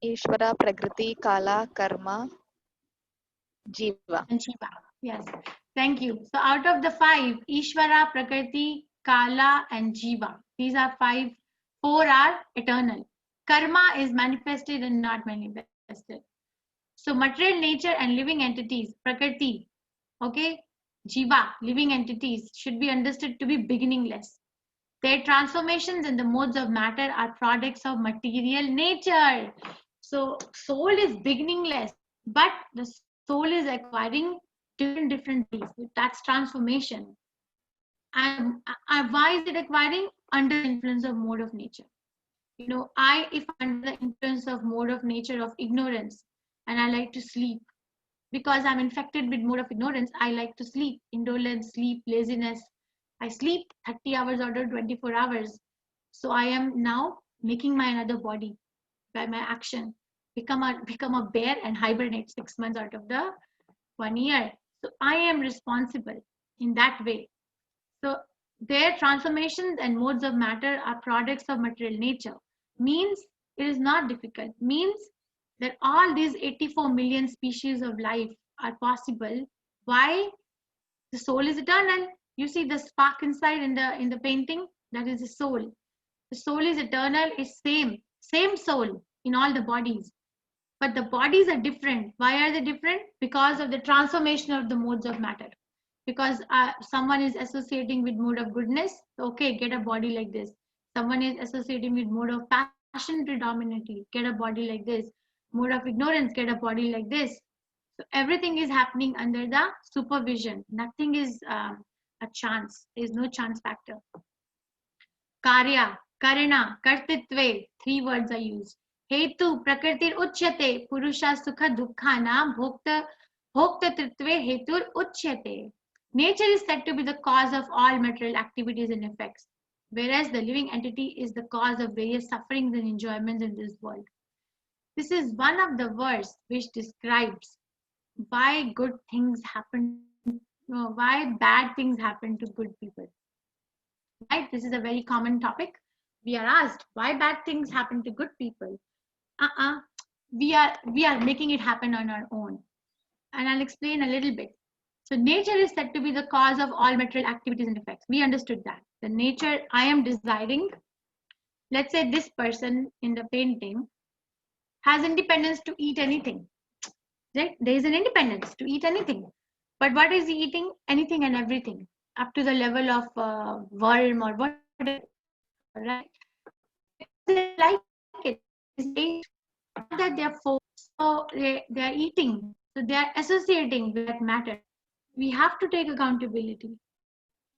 Ishvara, Prakriti, Kala, Karma, Jiva. And Shiva. Yes. Thank you. So out of the 5, Ishvara, Prakriti, Kala, and Jiva. These are 5. 4 are eternal. Karma is manifested and not manifested. So material nature and living entities, Prakriti, okay, Jiva, living entities, should be understood to be beginningless. Their transformations in the modes of matter are products of material nature. So soul is beginningless, but the soul is acquiring different things. That's transformation. And why is it acquiring? Under the influence of mode of nature. You know, if under the influence of mode of nature of ignorance, and I like to sleep, because I'm infected with mode of ignorance, I like to sleep, indolence, sleep, laziness. I sleep 30 hours out of 24 hours. So I am now making my another body by my action. Become a bear and hibernate 6 months out of the 1 year. So I am responsible in that way. So their transformations and modes of matter are products of material nature. Means it is not difficult. Means that all these 84 million species of life are possible. Why? The soul is eternal. You see the spark inside in the painting? That is the soul. The soul is eternal, is same soul in all the bodies. But the bodies are different. Why are they different? Because of the transformation of the modes of matter. Because someone is associating with mode of goodness, okay, get a body like this. Someone is associating with mode of passion predominantly, get a body like this. Mode of ignorance, get a body like this. So everything is happening under the supervision. Nothing is a chance. There is no chance factor. Karya, Karina, Kartitve, 3 words are used. Hetu, Prakritir Uchyate, Purusha Sukha Dukkhana, Bhokta Tritve Hetur Uchyate. Nature is said to be the cause of all material activities and effects, whereas the living entity is the cause of various sufferings and enjoyments in this world. This is one of the verse which describes why good things happen, why bad things happen to good people. Right? This is a very common topic. We are asked why bad things happen to good people. We are making it happen on our own. And I'll explain a little bit. So nature is said to be the cause of all material activities and effects. We understood that. The nature I am desiring, let's say this person in the painting has independence to eat anything. Right? There is an independence to eat anything. But what is he eating? Anything and everything, up to the level of worm or whatever. Right? They like it. Not that they are forced, so they are eating. So they are associating with that matter. We have to take accountability.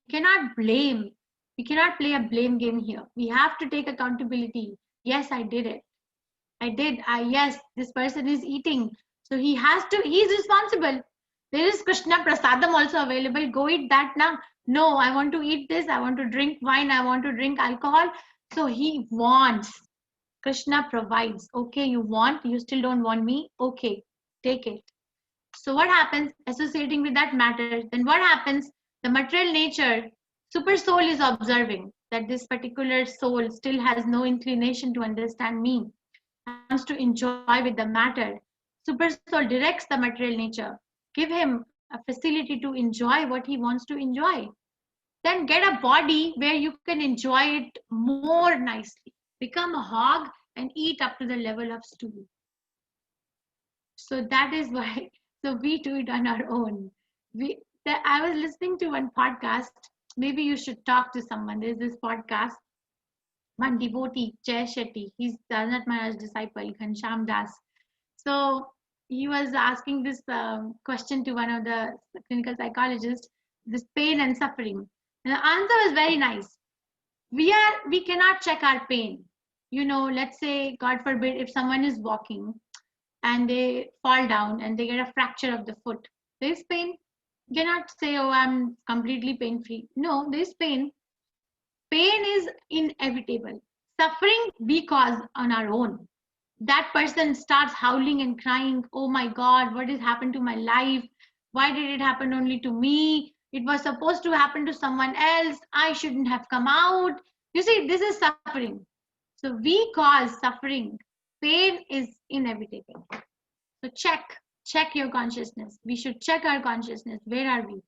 We cannot blame. We cannot play a blame game here. We have to take accountability. Yes, I did it. I did. Yes, this person is eating. So he's responsible. There is Krishna Prasadam also available. Go eat that now. No, I want to eat this. I want to drink wine. I want to drink alcohol. So he wants. Krishna provides. Okay, you want, you still don't want me. Okay, take it. So what happens? Associating with that matter, then what happens? The material nature, super soul is observing that this particular soul still has no inclination to understand me, wants to enjoy with the matter. Super soul directs the material nature. Give him a facility to enjoy what he wants to enjoy. Then get a body where you can enjoy it more nicely. Become a hog and eat up to the level of stool. So that is why. So we do it on our own. I was listening to one podcast. Maybe you should talk to someone. There's this podcast. One devotee, Jay Shetty. He's Dhanat Maharaj's disciple, Ghanshyam Das. So he was asking this question to one of the clinical psychologists: this pain and suffering. And the answer was very nice. We cannot check our pain. Let's say, God forbid, if someone is walking and they fall down and they get a fracture of the foot, there's pain. You cannot say, oh, I'm completely pain free. No, there's pain. Pain is inevitable. Suffering we cause on our own. That person starts howling and crying, oh my God, what has happened to my life? Why did it happen only to me? It was supposed to happen to someone else. I shouldn't have come out. You see, this is suffering. So we cause suffering. Pain is inevitable. So check your consciousness. We should check our consciousness. Where are we?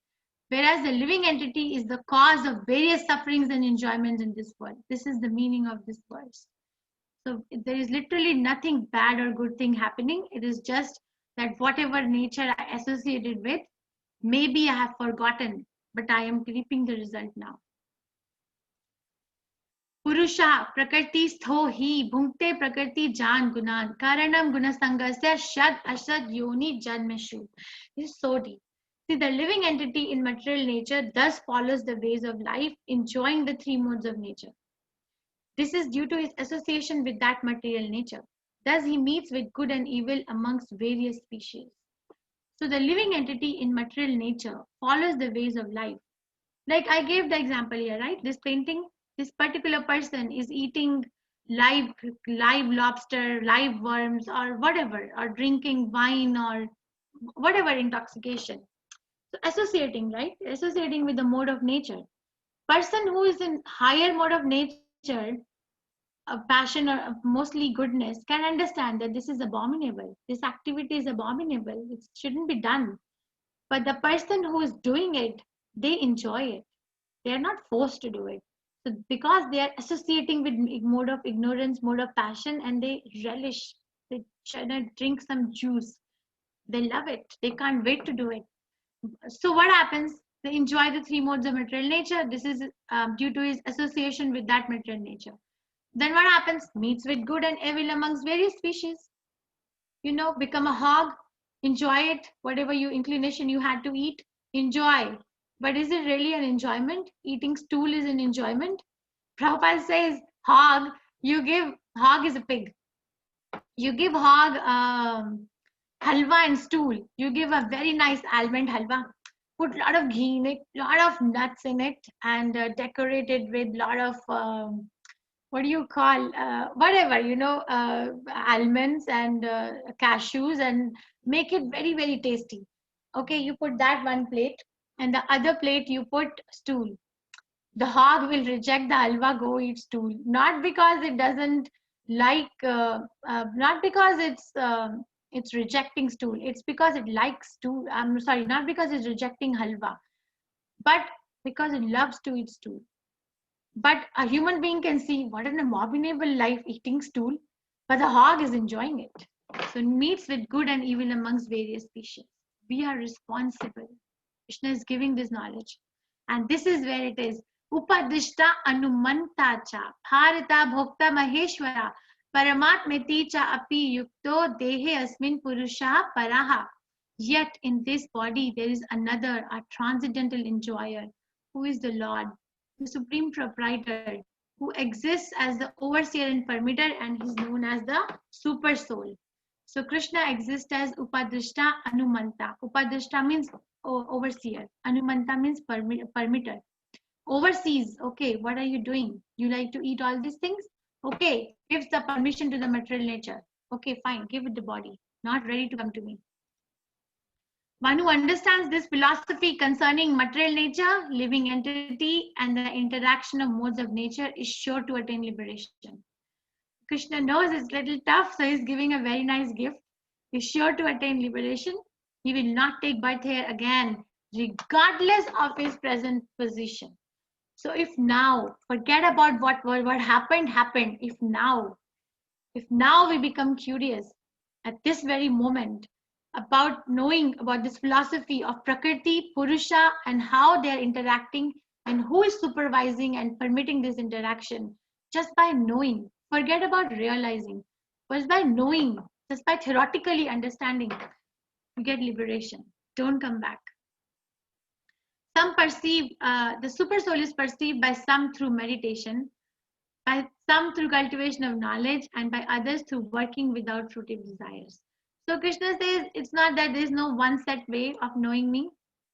Whereas the living entity is the cause of various sufferings and enjoyments in this world. This is the meaning of this verse. So there is literally nothing bad or good thing happening. It is just that whatever nature I associated with, maybe I have forgotten, but I am reaping the result now. Purusha prakrti stho hi bhunkte prakrti jan gunan karanam gunasangasya shad ashad yoni janmeshu. This is so deep. See, the living entity in material nature thus follows the ways of life, enjoying the three modes of nature. This is due to his association with that material nature. Thus, he meets with good and evil amongst various species. So, the living entity in material nature follows the ways of life. Like I gave the example here, right? This painting, this particular person is eating live lobster, live worms, or whatever, or drinking wine, or whatever intoxication. So, associating, right? Associating with the mode of nature. Person who is in higher mode of nature, a passion or mostly goodness, can understand that this is abominable. This activity is abominable. It shouldn't be done. But the person who is doing it, they enjoy it. They are not forced to do it. So because they are associating with mode of ignorance, mode of passion, and they relish, they drink some juice. They love it. They can't wait to do it. So what happens? They enjoy the three modes of material nature. This is due to his association with that material nature. Then what happens? Meets with good and evil amongst various species. Become a hog, enjoy it, whatever inclination you had to eat, enjoy. But is it really an enjoyment? Eating stool is an enjoyment. Prabhupada says, hog is a pig. You give hog halwa and stool. You give a very nice almond halwa. Put a lot of ghee in it, lot of nuts in it, and decorate it with a lot of almonds and cashews, and make it very, very tasty. Okay, you put that one plate, and the other plate you put stool. The hog will reject the halwa, go eat stool. Not because it doesn't like, not because it's rejecting stool. It's because it likes stool. I'm sorry, not because it's rejecting halwa, but because it loves to eat stool. But a human being can see what an abominable life eating stool, but the hog is enjoying it. So it meets with good and evil amongst various species. We are responsible. Krishna is giving this knowledge. And this is where it is. Upadishta anumanta cha bharata bhokta maheshwara paramatmeti cha api yukto dehe asmin purusha paraha. Yet in this body there is another, a transcendental enjoyer, who is the Lord, the supreme proprietor, who exists as the overseer and permitter, and he's known as the super soul. So Krishna exists as Upadrishta Anumanta. Upadrishta means overseer. Anumanta means permitter. Oversees, okay, what are you doing? You like to eat all these things? Okay, gives the permission to the material nature. Okay, fine, give it the body. Not ready to come to me. One who understands this philosophy concerning material nature, living entity, and the interaction of modes of nature is sure to attain liberation. Krishna knows it's a little tough, so he's giving a very nice gift. He's sure to attain liberation. He will not take birth here again, regardless of his present position. So if now, forget about what happened. If now we become curious at this very moment about knowing about this philosophy of Prakriti, Purusha, and how they are interacting and who is supervising and permitting this interaction, just by knowing, forget about realizing, just by knowing, just by theoretically understanding, you get liberation. Don't come back. Some perceive, the super soul is perceived by some through meditation, by some through cultivation of knowledge, and by others through working without fruitive desires. So Krishna says it's not that there is no one set way of knowing me.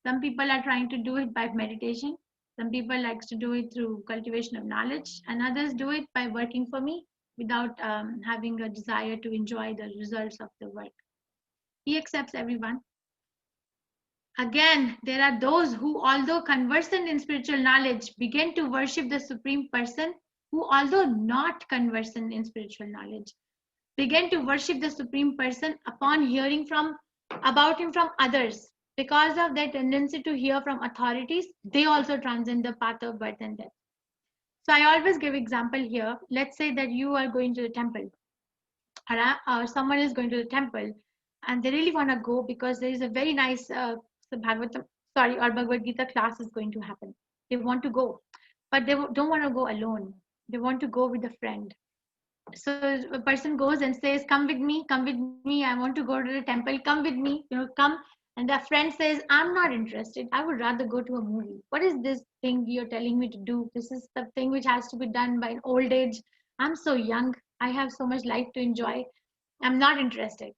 Some people are trying to do it by meditation. Some people likes to do it through cultivation of knowledge, and others do it by working for me without having a desire to enjoy the results of the work. He accepts everyone. Again, there are those who, although conversant in spiritual knowledge, begin to worship the Supreme Person, who, although not conversant in spiritual knowledge, begin to worship the Supreme Person upon hearing about him from others. Because of their tendency to hear from authorities, they also transcend the path of birth and death. So I always give example here. Let's say that you are going to the temple, or someone is going to the temple, and they really want to go because there is a very nice Bhagavatam, or Bhagavad Gita class is going to happen. They want to go, but they don't want to go alone. They want to go with a friend. So a person goes and says, come with me, I want to go to the temple, come with me, come. And the friend says, I'm not interested, I would rather go to a movie. What is this thing you're telling me to do? This is the thing which has to be done by old age. I'm so young, I have so much life to enjoy, I'm not interested.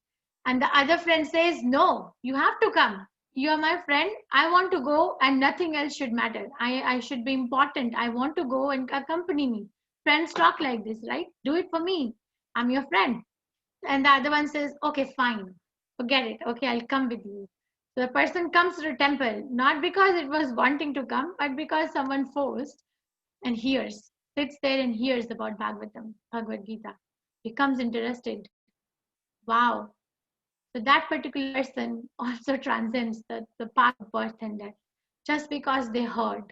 And the other friend says, no, you have to come. You are my friend, I want to go, and nothing else should matter. I should be important, I want to go, and accompany me. Friends talk like this, right? Do it for me, I'm your friend. And the other one says, okay, fine, forget it, okay, I'll come with you. So the person comes to the temple, not because it was wanting to come, but because someone forced, and hears, sits there and hears about Bhagavad Gita, becomes interested. Wow. So that particular person also transcends the path of birth and death, just because they heard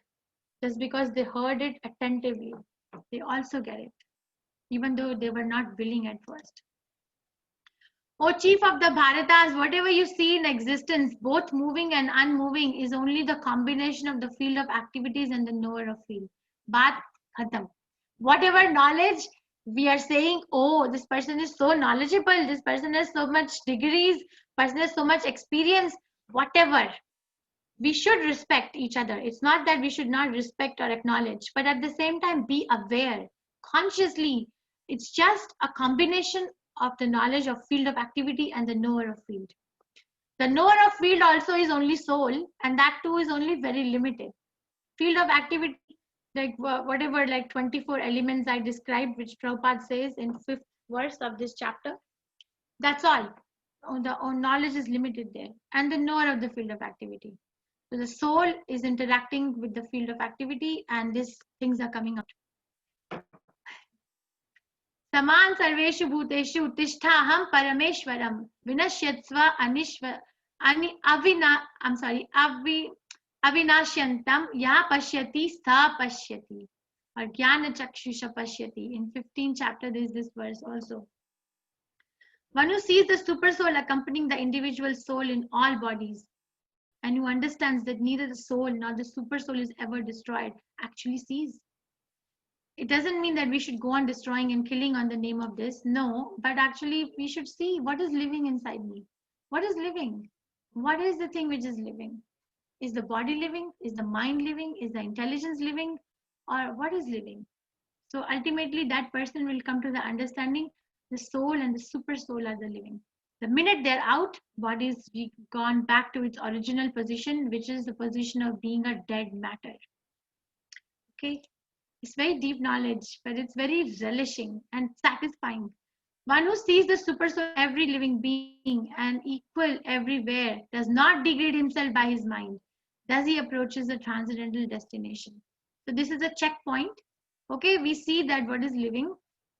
it attentively. They also get it, even though they were not willing at first. O chief of the Bharatas, whatever you see in existence, both moving and unmoving, is only the combination of the field of activities and the knower of field. Baat khatam. Whatever knowledge we are saying, oh, this person is so knowledgeable, this person has so much degrees, person has so much experience, whatever. We should respect each other. It's not that we should not respect or acknowledge, but at the same time be aware, consciously. It's just a combination of the knowledge of field of activity and the knower of field. The knower of field also is only soul, and that too is only very limited. Field of activity, like whatever, like 24 elements I described, which Prabhupada says in 5th verse of this chapter, that's all. The knowledge is limited there, and the knower of the field of activity. So the soul is interacting with the field of activity, and these things are coming out. Saman sarveshu bhuteshu tisthaham parameshwaram vinashyatsva avinashyantam ya pashyati sa pashyati, or jnana chakshusha pashyati. In 15th chapter there is this verse also. One who sees the super soul accompanying the individual soul in all bodies, and who understands that neither the soul nor the super soul is ever destroyed, actually sees. It doesn't mean that we should go on destroying and killing on the name of this. No, but actually we should see what is living inside me. What is living? What is the thing which is living? Is the body living? Is the mind living? Is the intelligence living? Or what is living? So ultimately, that person will come to the understanding the soul and the super soul are the living. The minute they're out, body is gone back to its original position, which is the position of being a dead matter. Okay, it's very deep knowledge, but it's very relishing and satisfying. One who sees the super soul in every living being and equal everywhere does not degrade himself by his mind. Thus he approaches the transcendental destination. So this is a checkpoint. Okay, we see that what is living,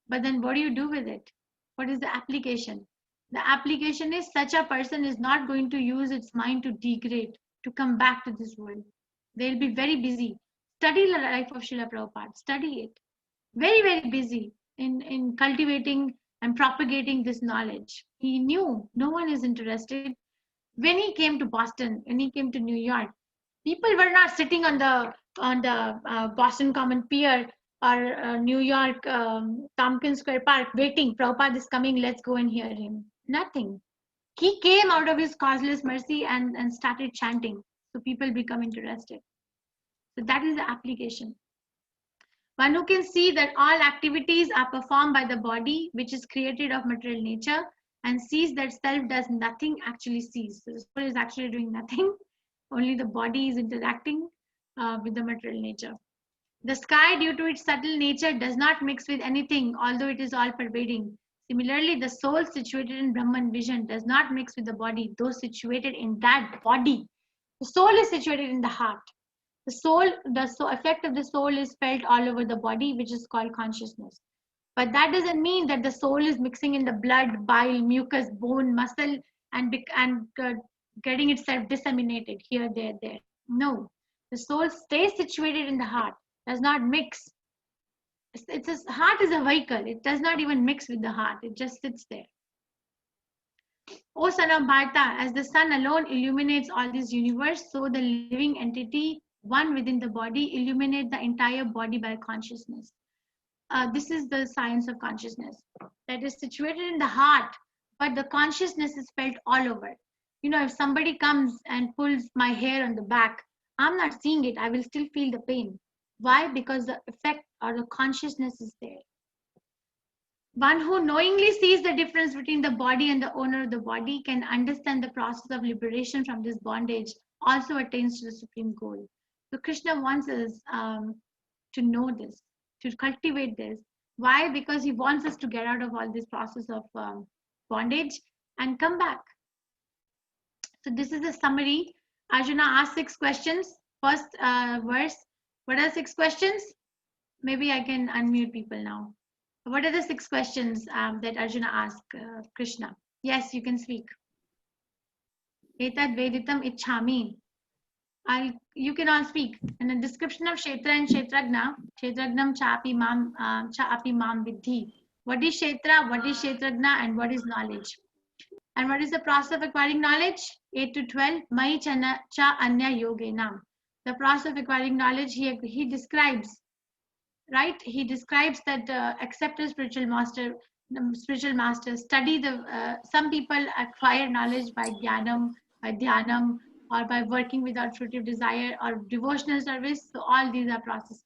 but then what do you do with it? What is the application? The application is such a person is not going to use its mind to degrade, to come back to this world. They'll be very busy. Study the life of Srila Prabhupada. Study it. Very, very busy in cultivating and propagating this knowledge. He knew no one is interested. When he came to Boston, when he came to New York, people were not sitting on the Boston Common Pier or New York Tompkins Square Park waiting. Prabhupada is coming. Let's go and hear him. Nothing. He came out of his causeless mercy and started chanting. So people become interested. So that is the application. One who can see that all activities are performed by the body, which is created of material nature, and sees that self does nothing, actually sees. So the soul is actually doing nothing. Only the body is interacting with the material nature. The sky, due to its subtle nature, does not mix with anything, although it is all pervading. Similarly, the soul situated in Brahman vision does not mix with the body, though situated in that body. The soul is situated in the heart. The effect of the soul is felt all over the body, which is called consciousness. But that doesn't mean that the soul is mixing in the blood, bile, mucus, bone, muscle, and getting itself disseminated here, there. No, the soul stays situated in the heart, does not mix. Heart is a vehicle. It does not even mix with the heart. It just sits there. O son of Bharata, as the sun alone illuminates all this universe, so the living entity, one within the body, illuminates the entire body by consciousness. This is the science of consciousness. That is situated in the heart, but the consciousness is felt all over. You know, if somebody comes and pulls my hair on the back, I'm not seeing it. I will still feel the pain. Why? Because the effect or the consciousness is there. One who knowingly sees the difference between the body and the owner of the body can understand the process of liberation from this bondage, also attains to the supreme goal. So Krishna wants us to know this, to cultivate this. Why? Because he wants us to get out of all this process of bondage and come back. So this is a summary. Arjuna asked 6 questions. First verse. What are 6 questions? Maybe I can unmute people now. What are the 6 questions that Arjuna asked Krishna? Yes, you can speak. Etad veditam ichhami. You can all speak. In the description of Kshetra and Kshetragna, Kshetragnam chaapi mam vidhi. What is Kshetra, what is Kshetragna, and what is knowledge? And what is the process of acquiring knowledge? 8 to 12. Mai cha anya yogenam. The process of acquiring knowledge, he describes. Right? He describes that accept a spiritual master, study some people acquire knowledge by jnanam, by dhyanam, or by working without fruitive desire or devotional service. So all these are processes.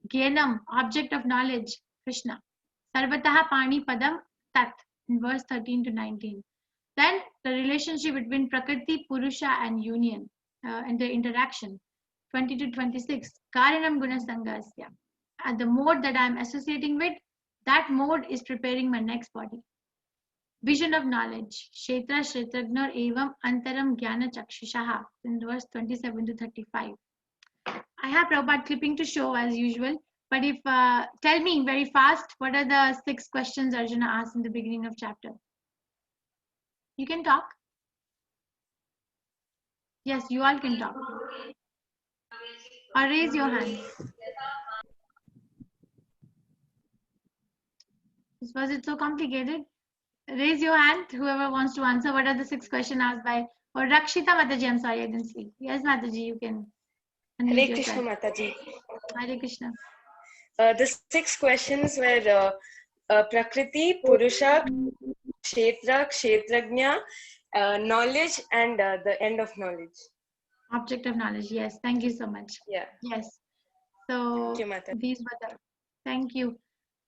Gyanam, object of knowledge, Krishna. Sarvataha pani padam tat, in verse 13 to 19. Then the relationship between Prakriti, Purusha, and union, and the interaction. 20 to 26. Karanam guna sangasya. And the mode that I'm associating with, that mode is preparing my next body. Vision of knowledge. Kshetra Kshetragnar evam antaram jnana chakshushaha, in verse 27 to 35. I have Prabhupada clipping to show as usual, but if tell me very fast, what are the 6 questions Arjuna asked in the beginning of chapter? You can talk. Yes, you all can talk. Or raise your hand. Was it so complicated? Raise your hand, whoever wants to answer. What are the 6 questions asked by or Rakshita Mataji? I'm sorry, I didn't see. Yes, Mataji, you can. Hare Krishna, Mataji. Hare Krishna. The 6 questions were Prakriti, Purusha, Kshetra, Kshetragna, knowledge, and the end of knowledge. Object of knowledge. Yes, thank you so much. Yeah. Yes. So Thank you, Mataji. these were the. Thank you.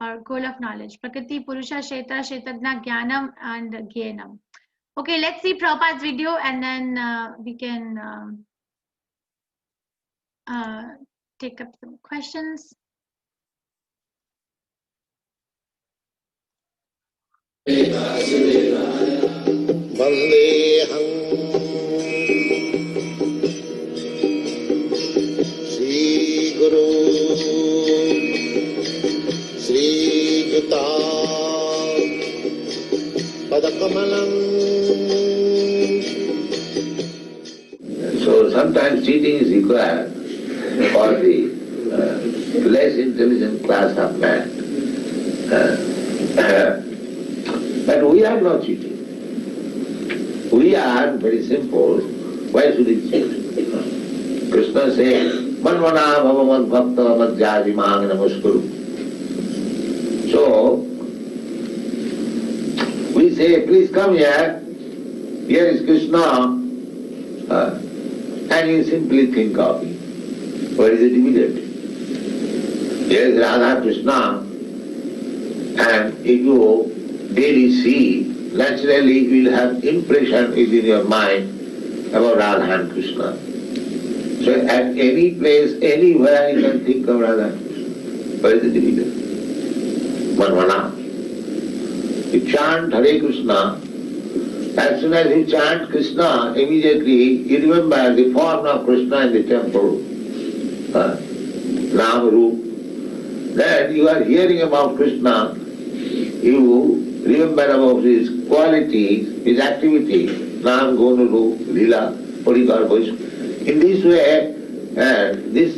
or goal of knowledge. Prakriti, Purusha, Kshetra, Kshetrajna, Jnanam, and Gyanam. Okay, let's see Prabhupada's video and then we can take up some questions. Vandeham Shri Guru Shri Yuta Padakamalam. So sometimes cheating is required for the less intelligent class of man. But we are not cheating. We are very simple. Why should we cheat? Krishna says, Manvana bhavamat bhakta madhyajimang namaskuru. So, we say, please come here. Here is Krishna. And you simply think of it. What is it immediate? Here is Radha Krishna. And if you daily see, naturally you will have impression within your mind about Radha and Krishna. So at any place, anywhere you can think of Radha and Krishna. What is the division? Manvana. You chant Hare Krishna. As soon as you chant Krishna, immediately you remember the form of Krishna in the temple. Nama Roop. Then you are hearing about Krishna. You remember about his qualities, his activities, Nam, Guna, Roop, Lila, Parikar, Vaishnav. In this way, this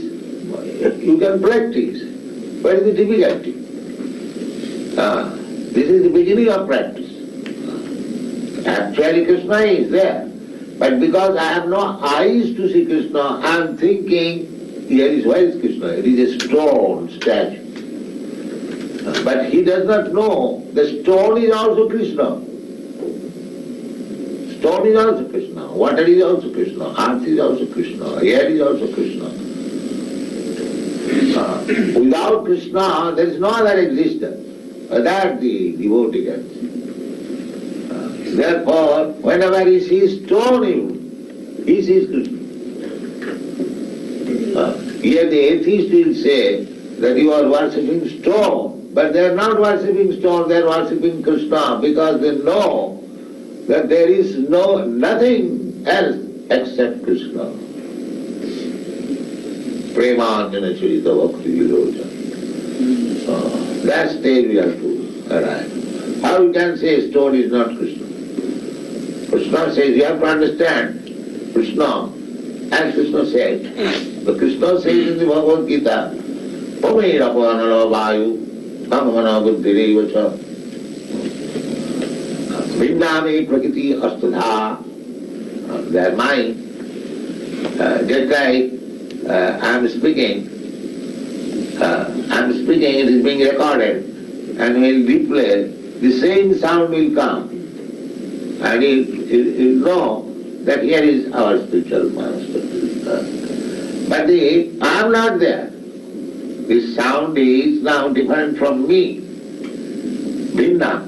you can practice. What is the difficulty? This is the beginning of practice. Actually Krishna is there. But because I have no eyes to see Krishna, I am thinking, where is Krishna? It is a stone statue. But he does not know the stone is also Krishna. Stone is also Krishna. Water is also Krishna. Earth is also Krishna. Air is also Krishna. Without Krishna, there is no other existence. That the devotee can see. Therefore, whenever he sees stone, he sees Krishna. Here the atheist will say that you are worshipping stone. But they are not worshipping stone, they are worshipping Krishna because they know that there is nothing else except Krishna. Premanjana Charita Bhakti Viroja. That stage we have to arrive. How you can say stone is not Krishna? Krishna says, you have to understand Krishna. As Krishna says, the Krishna says in the Bhagavad Gita, Pameira Panala Vayu. Vindami Prakriti Astadha, their mind. Just like I am speaking, it is being recorded, and when we play, the same sound will come, and you'll know that here is our spiritual master. But I am not there. This sound is now different from me. Bhinna.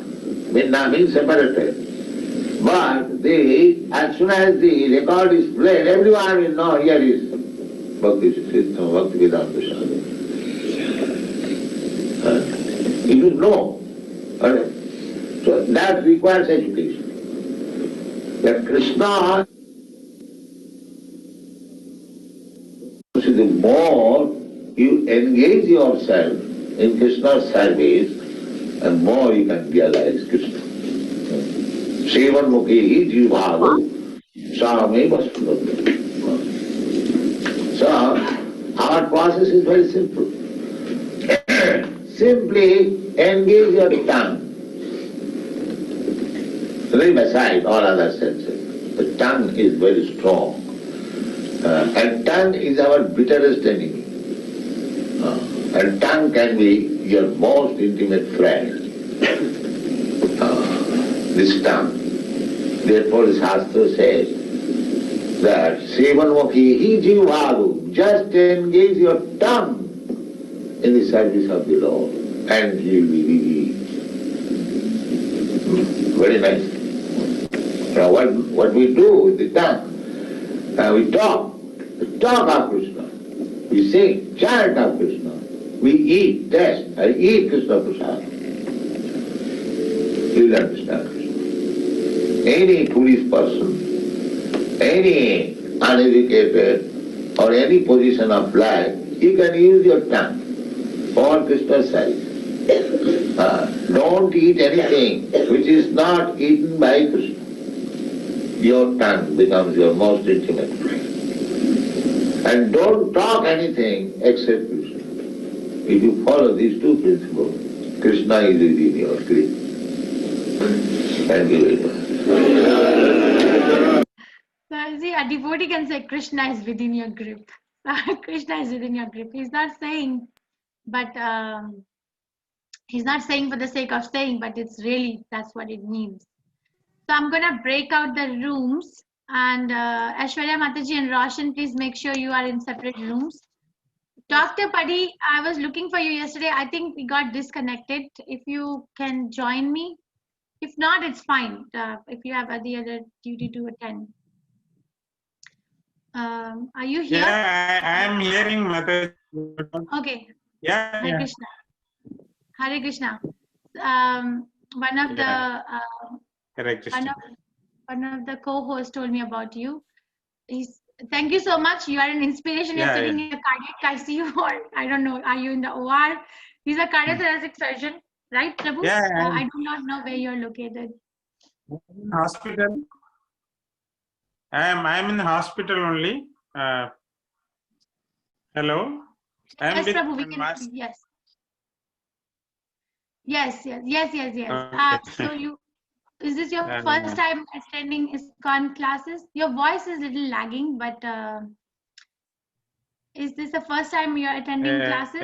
Bhinna means separated. But as soon as the record is played, everyone will know here is Bhaktivedanta Swami. You will know. So that requires education. That Krishna, the more you engage yourself in Krishna's service, and more you can realize Krishna. Sevan mukhi jivālu sāme vastu. So, our process is very simple. Simply engage your tongue. Leave aside all other senses. The tongue is very strong. And tongue is our bitterest enemy. And tongue can be your most intimate friend. This tongue. Therefore the Shastra says that Sevanmukhi hi jivālu, just engage your tongue in the service of the Lord. and very nice. Now what we do with the tongue? We talk of Krishna. We sing, chant of Krishna. We eat, taste, and eat Krishna Prasad. You will understand Krishna. Any foolish person, any uneducated, or any position of life, you can use your tongue for Krishna's sake. Don't eat anything which is not eaten by Krishna. Your tongue becomes your most intimate friend. And don't talk anything except Krishna. If you follow these two principles, Krishna is within your grip. Thank you very much. So, see, a devotee can say Krishna is within your grip. Krishna is within your grip. He's not saying, but he's not saying for the sake of saying, but it's really, that's what it means. So I'm going to break out the rooms, and Aishwarya Mataji and Roshan, please make sure you are in separate rooms. Dr. Paddy, I was looking for you yesterday. I think we got disconnected. If you can join me. If not, it's fine. If you have the other duty to attend. Are you here? Yeah, I am hearing Mataji. Okay. Yeah. Hare Krishna. Hare Krishna. One of the Hare Krishna. one of the co-hosts told me about you. Thank you so much. You are an inspiration. You're sitting in a cardiac ICU, or I don't know. Are you in the OR? He's a cardiothoracic surgeon, right, Prabhu? Yeah. I do not know where you're located. Hospital. I am in the hospital only. Hello. Yes, Prabhu. We can. Yes. Okay. So is this your first time attending ISKCON classes? Your voice is a little lagging, but is this the first time you're attending classes?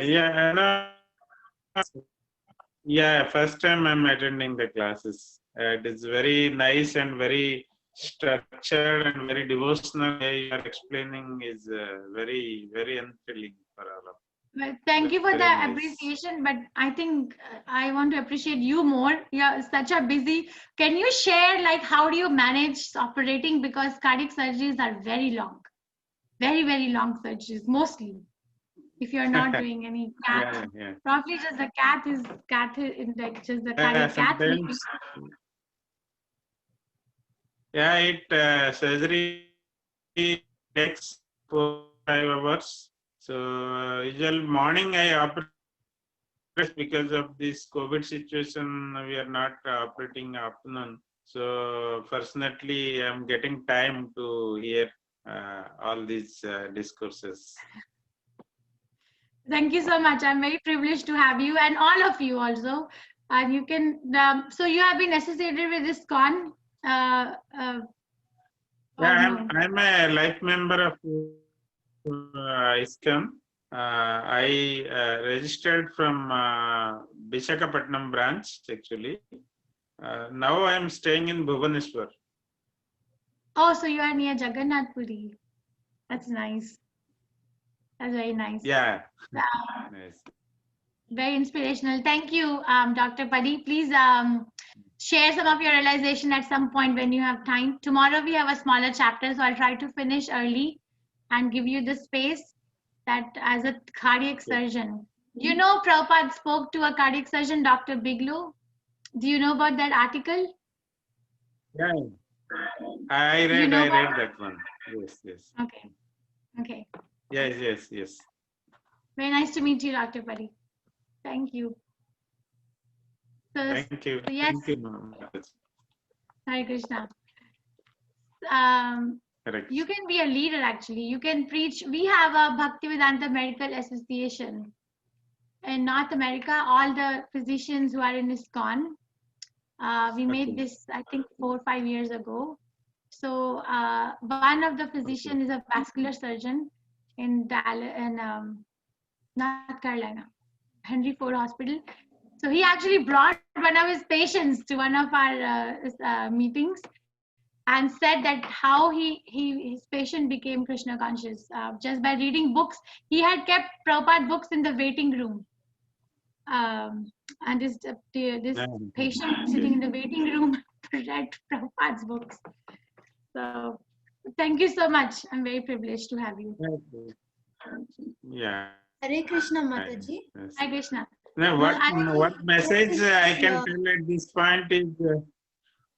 Yeah, first time I'm attending the classes. It is very nice and very structured and very devotional. You are explaining is very, very thrilling for all of us. Well, thank you for the Nice. appreciation, but I think I want to appreciate you more. You're such a busy. Can you share, like, how do you manage operating? Because cardiac surgeries are very long, very, very long surgeries, mostly. If you're not doing any cath, probably just the cath is like just the cardiac cath. Surgery takes 4-5 hours. So usual morning I operate because of this COVID situation. We are not operating afternoon. So fortunately, I'm getting time to hear all these discourses. Thank you so much. I'm very privileged to have you, and all of you also. And you can. So you have been associated with ISKCON. I'm a life member of ISKCON. I registered from Visakhapatnam branch actually. Now I am staying in Bhubaneswar. Oh, so you are near Jagannath Puri. That's nice. That's very nice. Yeah. Nice. Very inspirational. Thank you, Dr. Paddy. Please share some of your realization at some point when you have time. Tomorrow we have a smaller chapter, so I'll try to finish early and give you the space that as a cardiac surgeon. You know, Prabhupada spoke to a cardiac surgeon, Dr. Biglow. Do you know about that article? Yeah. I read that one. Yes. Okay. Yes. Very nice to meet you, Dr. Paddy. Thank you. So, Thank you. So yes. Thank you. Hare Krishna. You can be a leader actually. You can preach. We have a Bhaktivedanta Medical Association in North America. All the physicians who are in ISKCON. We made this, I think, 4 or 5 years ago. So one of the physicians is a vascular surgeon in North Carolina, Henry Ford Hospital. So he actually brought one of his patients to one of our meetings and said that how his patient became Krishna conscious just by reading books. He had kept Prabhupada books in the waiting room. and this Yeah. patient sitting in the waiting room read Prabhupada's books. So thank you so much. I'm very privileged to have you. Yeah. Hare Krishna Mataji. Yes. Hi Krishna. Now, what message I can tell at this point is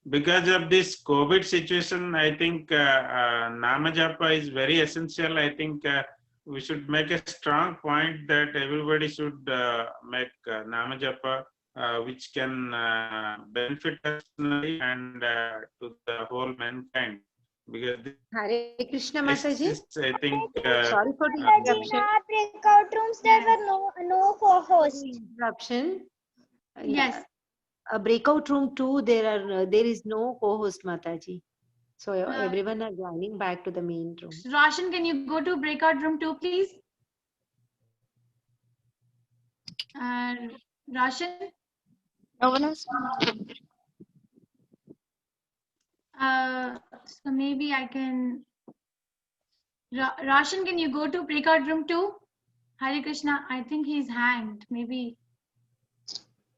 because of this COVID situation, I think Nama Japa is very essential. I think we should make a strong point that everybody should make Nama Japa, which can benefit us personally and to the whole mankind. Because Hare Krishna this Mataji. is, I think, Sorry for the interruption. Breakout rooms, there were no co-hosts. Interruption. Yes. A breakout room 2, there is no co-host Mataji. So everyone are joining back to the main room. Roshan, can you go to breakout room 2, please? Roshan? No one else? So maybe I can. Roshan, can you go to breakout room 2? Hare Krishna, I think he's hanged. Maybe.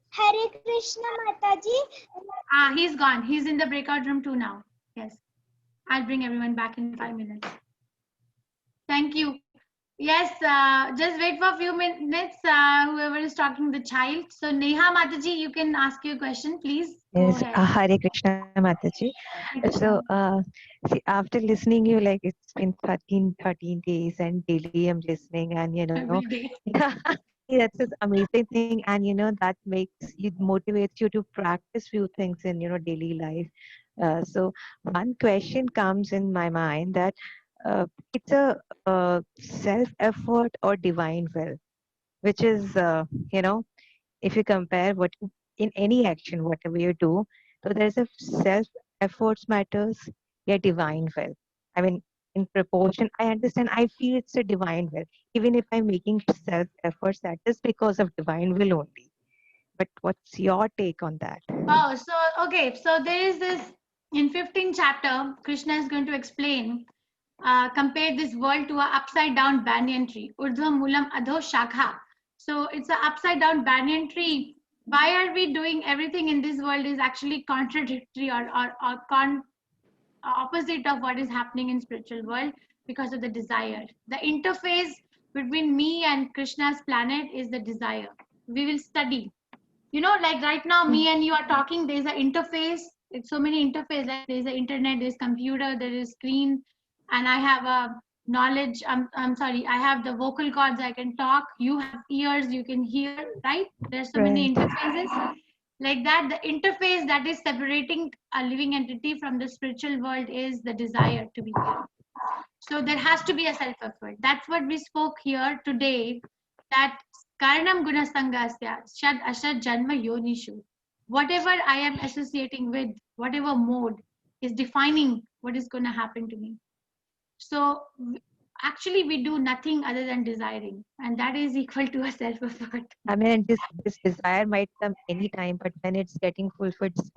Hare Krishna Mataji. He's gone. He's in the breakout room 2 now. Yes. I'll bring everyone back in 5 minutes. Thank you. Yes, just wait for a few minutes. Whoever is talking, the child. So Neha Mataji, you can ask your question, please. Yes, Hare Krishna Mataji. So, see, after listening you, like it's been 13 days and daily I'm listening, and that's an amazing thing, and that motivates you to practice few things in daily life. So one question comes in my mind that it's a self-effort or divine will, which is if you compare what in any action, whatever you do, so there's a self-efforts matters, divine will. I mean, in proportion, I understand, I feel it's a divine will. Even if I'm making self-efforts, that is because of divine will only. But what's your take on that? Oh, so, okay. So there is this, in 15th chapter, Krishna is going to explain, compare this world to an upside down banyan tree. Urdhva Moolam Adho Shakha. So it's an upside down banyan tree. Why are we doing everything in this world is actually contradictory or opposite of what is happening in spiritual world because of the desire. The interface between me and Krishna's planet is the desire. We will study. Like right now, me and you are talking, there's an interface. It's so many interfaces. Like there's the internet, there's computer, there is screen, and I have a knowledge. I'm sorry, I have the vocal cords, I can talk. You have ears, you can hear, right? There's so many interfaces. Like that, the interface that is separating a living entity from the spiritual world is the desire to be here. So there has to be a self-effort. That's what we spoke here today, that Karanam Guna Sangasya, Shad Ashad Janma Yonishu. Whatever I am associating with, whatever mode is defining what is going to happen to me. So actually we do nothing other than desiring, and that is equal to a self-effort. I mean, this desire might come anytime, but when it's getting fulfilled, it's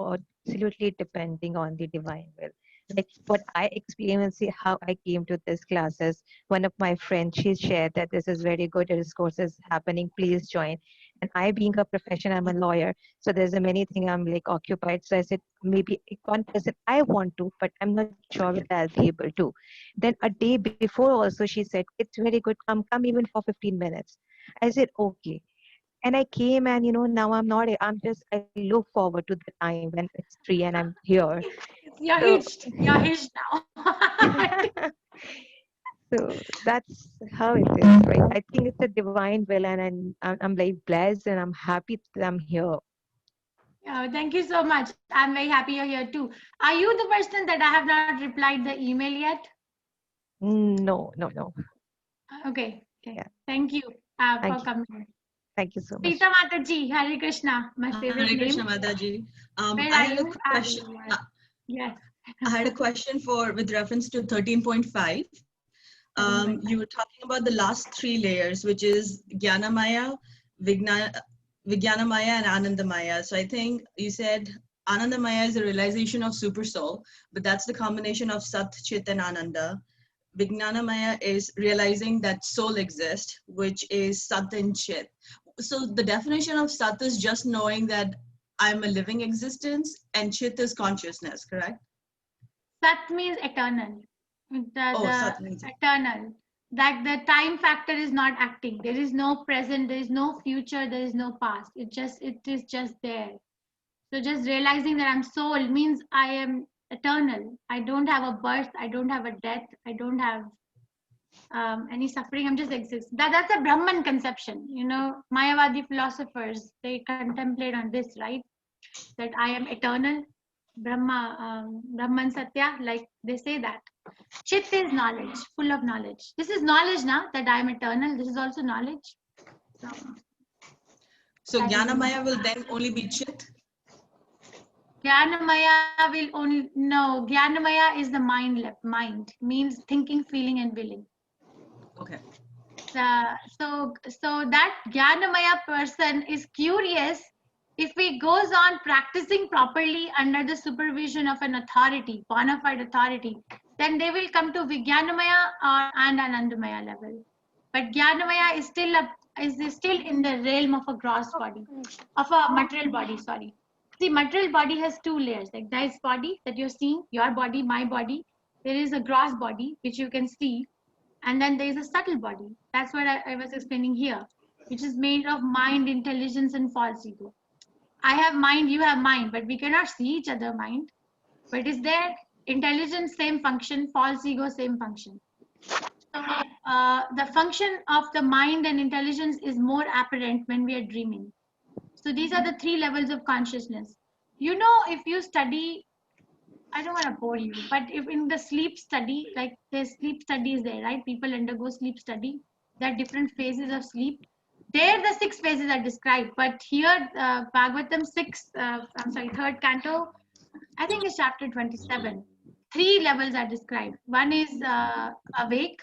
absolutely depending on the divine will. Like what I experienced, how I came to this classes. One of my friends, she shared that this is very good discourses happening. Please join. And I, being a profession, I'm a lawyer, so there's a many thing I'm like occupied. So I said maybe one person I want to, but I'm not sure whether I'll be able to. Then a day before also she said it's very good. Come even for 15 minutes. I said okay. And I came, and now I look forward to the time when it's free and I'm here. You're hitched now. So that's how it is, right? I think it's a divine will, and I'm like blessed, and I'm happy that I'm here. Oh, thank you so much. I'm very happy you're here too. Are you the person that I have not replied the email yet? No. Okay. Yeah. Thank you for coming. Thank you so much. Sita Mataji, Hare Krishna, my favorite name. Hare Krishna Mataji. Where I are had you? a question. Yes. I had a question with reference to 13.5. You were talking about the last 3 layers, which is Jnanamaya, Vijnanamaya, and Anandamaya. So I think you said Anandamaya is a realization of Super Soul, but that's the combination of Sat, Chit, and Ananda. Vijnanamaya is realizing that soul exists, which is Sat and Chit. So the definition of Sat is just knowing that I'm a living existence, and Chit is consciousness, correct? Sat means eternal. Oh, Sat means eternal. That the time factor is not acting. There is no present, there is no future, there is no past. It is just there. So just realizing that I'm soul means I am eternal. I don't have a birth, I don't have a death, I don't have any suffering. I'm just exist. That's a Brahman conception. You know, Mayavadi philosophers, they contemplate on this, right? That I am eternal, Brahman Satya, like they say that. Chit is knowledge, full of knowledge. This is knowledge now that I am eternal. This is also knowledge. So Jnanamaya will then only be Chit? Jnanamaya will only, no, Jnanamaya is the mind, means thinking, feeling and willing. Okay. So that Jnanamaya person is curious if he goes on practicing properly under the supervision of an authority, bona fide authority, then they will come to Vijnanamaya and Anandamaya level. But Jnanamaya is still in the realm of a gross body, of a material body, sorry. See, material body has two layers, like this body that you're seeing, your body, my body. There is a gross body, which you can see. And then there is a subtle body. That's what I was explaining here, which is made of mind, intelligence, and false ego. I have mind, you have mind, but we cannot see each other mind. But it is there. Intelligence, same function. False ego, same function. So the function of the mind and intelligence is more apparent when we are dreaming. So these are the three levels of consciousness. You know, if you study, I don't want to bore you, but if in the sleep study, like the sleep study is there, right? People undergo sleep study. There are different phases of sleep. There, the 6 phases are described, but here, Bhagavatam 3rd canto, I think it's chapter 27. 3 levels are described. One is awake,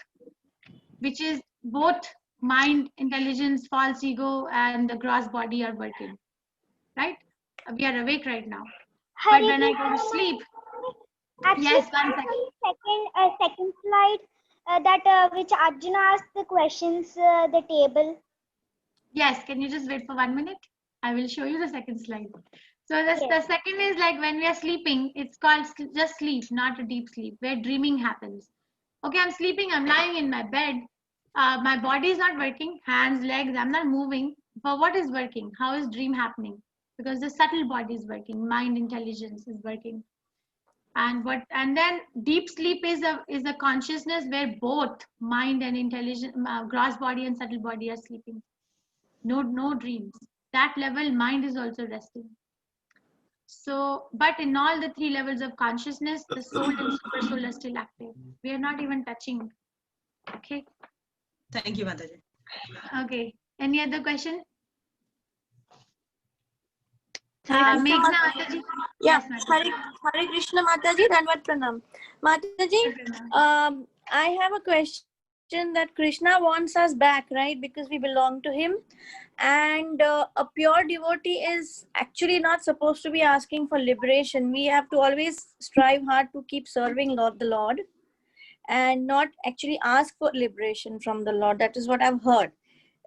which is both mind, intelligence, false ego, and the gross body are working, right? We are awake right now. But when I go to sleep, actually, yes, 1 second. Second slide, that which Arjuna asked the questions, the table. Yes, can you just wait for 1 minute? I will show you the second slide. So the second is like when we are sleeping, it's called just sleep, not a deep sleep, where dreaming happens. Okay, I'm sleeping, I'm lying in my bed. My body is not working, hands, legs, I'm not moving. But what is working? How is dream happening? Because the subtle body is working, mind, intelligence is working. And then deep sleep is a consciousness where both mind and intelligence, gross body and subtle body are sleeping. No dreams. That level, mind is also resting. So, but in all the 3 levels of consciousness, the soul and super soul are still active. We are not even touching. Okay. Thank you, Mataji. Okay. Any other question? Meghna Mataji? Yeah, Yes, Mataji. Hare Krishna Mataji, Danvat Pranam. Mataji, I have a question that Krishna wants us back, right? Because we belong to him. And a pure devotee is actually not supposed to be asking for liberation. We have to always strive hard to keep serving the Lord and not actually ask for liberation from the Lord. That is what I've heard.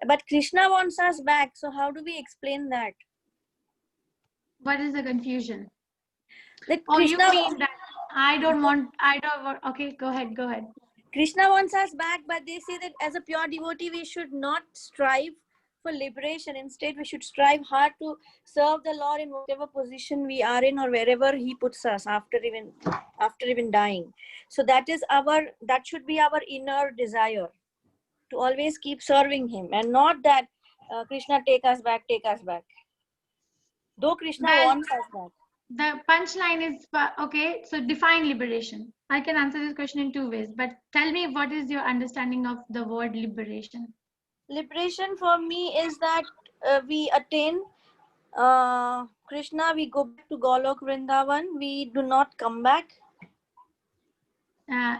But Krishna wants us back. So how do we explain that? What is the confusion? That you mean that I don't want, okay, go ahead. Krishna wants us back, but they say that as a pure devotee, we should not strive for liberation. Instead, we should strive hard to serve the Lord in whatever position we are in or wherever he puts us after even dying. So that should be our inner desire, to always keep serving him, and not that Krishna take us back. Though Krishna wants us back. The punchline is, okay, so define liberation. I can answer this question in 2 ways, but tell me, what is your understanding of the word liberation? Liberation for me is that we attain Krishna, we go back to Golok Vrindavan, we do not come back.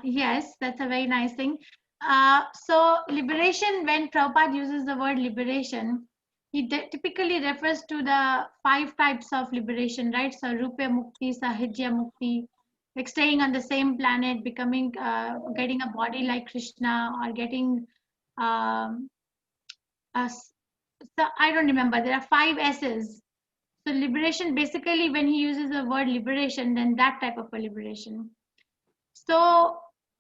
Yes, that's a very nice thing. So liberation, when Prabhupada uses the word liberation, he typically refers to the 5 types of liberation, right? So Rupya Mukti, Sahajya Mukti, like staying on the same planet, becoming, getting a body like Krishna, or getting so I don't remember. There are 5 S's. So liberation, basically, when he uses the word liberation, then that type of a liberation. So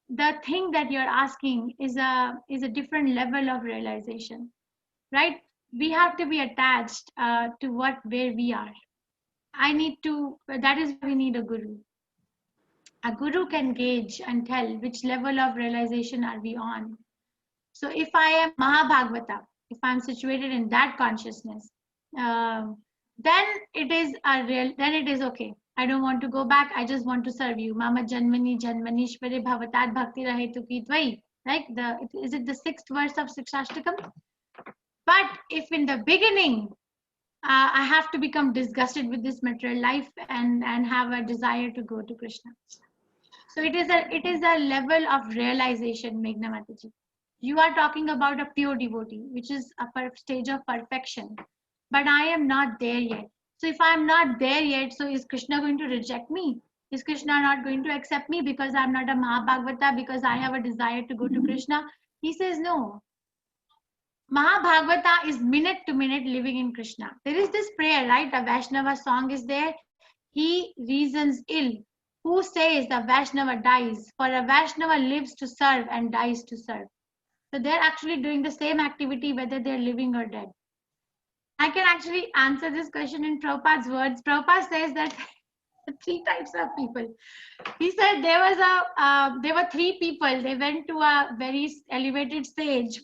the thing that you're asking is a different level of realization, right? We have to be attached to where we are. That is why we need a guru. A guru can gauge and tell which level of realization are we on. So if I am Mahabhagavata, if I'm situated in that consciousness, then it is okay. I don't want to go back. I just want to serve you. Mama Janmani Janmanishwari Bhavatat Bhakti Rahetu Ki Tvai. Like is it the 6th verse of Sikshashtakam? But if in the beginning I have to become disgusted with this material life and have a desire to go to Krishna. So it is a level of realization, Meghna Mataji. You are talking about a pure devotee, which is a stage of perfection. But I am not there yet. So if I'm not there yet, so is Krishna going to reject me? Is Krishna not going to accept me because I'm not a Mahabhagavata, because I have a desire to go to Krishna? He says no. Mahabhagavata is minute to minute living in Krishna. There is this prayer, right? A Vaishnava song is there. He reasons ill. Who says the Vaishnava dies? For a Vaishnava lives to serve and dies to serve. So they're actually doing the same activity whether they're living or dead. I can actually answer this question in Prabhupada's words. Prabhupada says that 3 types of people. He said there were 3 people. They went to a very elevated sage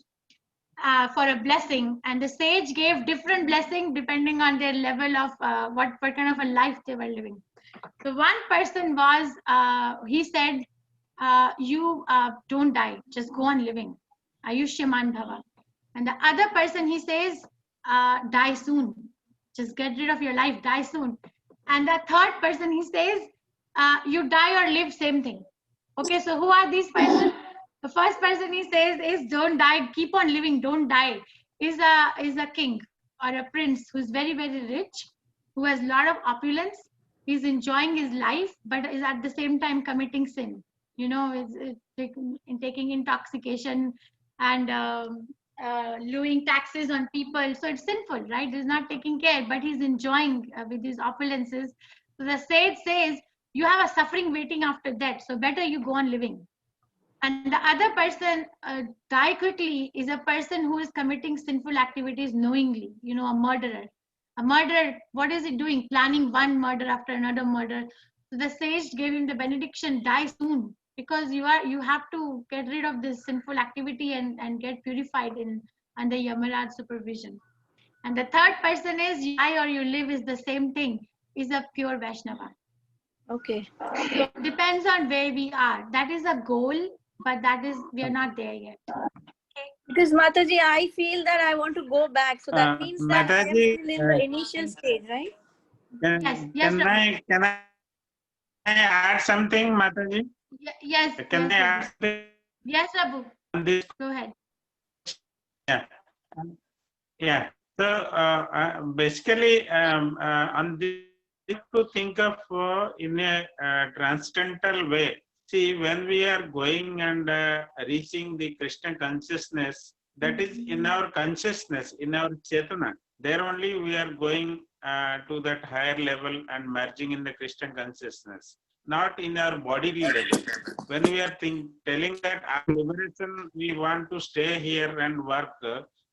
for a blessing, and the sage gave different blessing depending on their level of what kind of a life they were living. So one person was, he said, you don't die, just go on living. Ayushyaman Bhava. And the other person, he says, die soon. Just get rid of your life, die soon. And the third person, he says, you die or live, same thing. Okay, so who are these persons? The first person he says is don't die, keep on living, don't die. Is a king or a prince who's very, very rich, who has a lot of opulence. He's enjoying his life, but is at the same time committing sin. You know, is taking intoxication and lewing taxes on people. So it's sinful, right? He's not taking care, but he's enjoying with his opulences. So the sage says, you have a suffering waiting after death, so better you go on living. And the other person, die quickly, is a person who is committing sinful activities knowingly, you know, a murderer. A murderer, what is he doing? Planning one murder after another murder. So the sage gave him the benediction, die soon, because you have to get rid of this sinful activity and get purified under Yamaraj supervision. And the third person is, you die or you live is the same thing, is a pure Vaishnava. Okay. So it depends on where we are. That is a goal, but we are not there yet. Because Mataji, I feel that I want to go back. So that means that I am Mataji, still in the initial stage, right? Yes, can I add something, Mataji? Yes. Can I add something? Yes, Prabhu. On this? Go ahead. Yeah. So basically, on this, to think of in a transcendental way. See, when we are going and reaching the Krishna consciousness, that is in our consciousness, in our Chetana. There only we are going to that higher level and merging in the Krishna consciousness, not in our bodily level. When we are telling that our liberation, we want to stay here and work,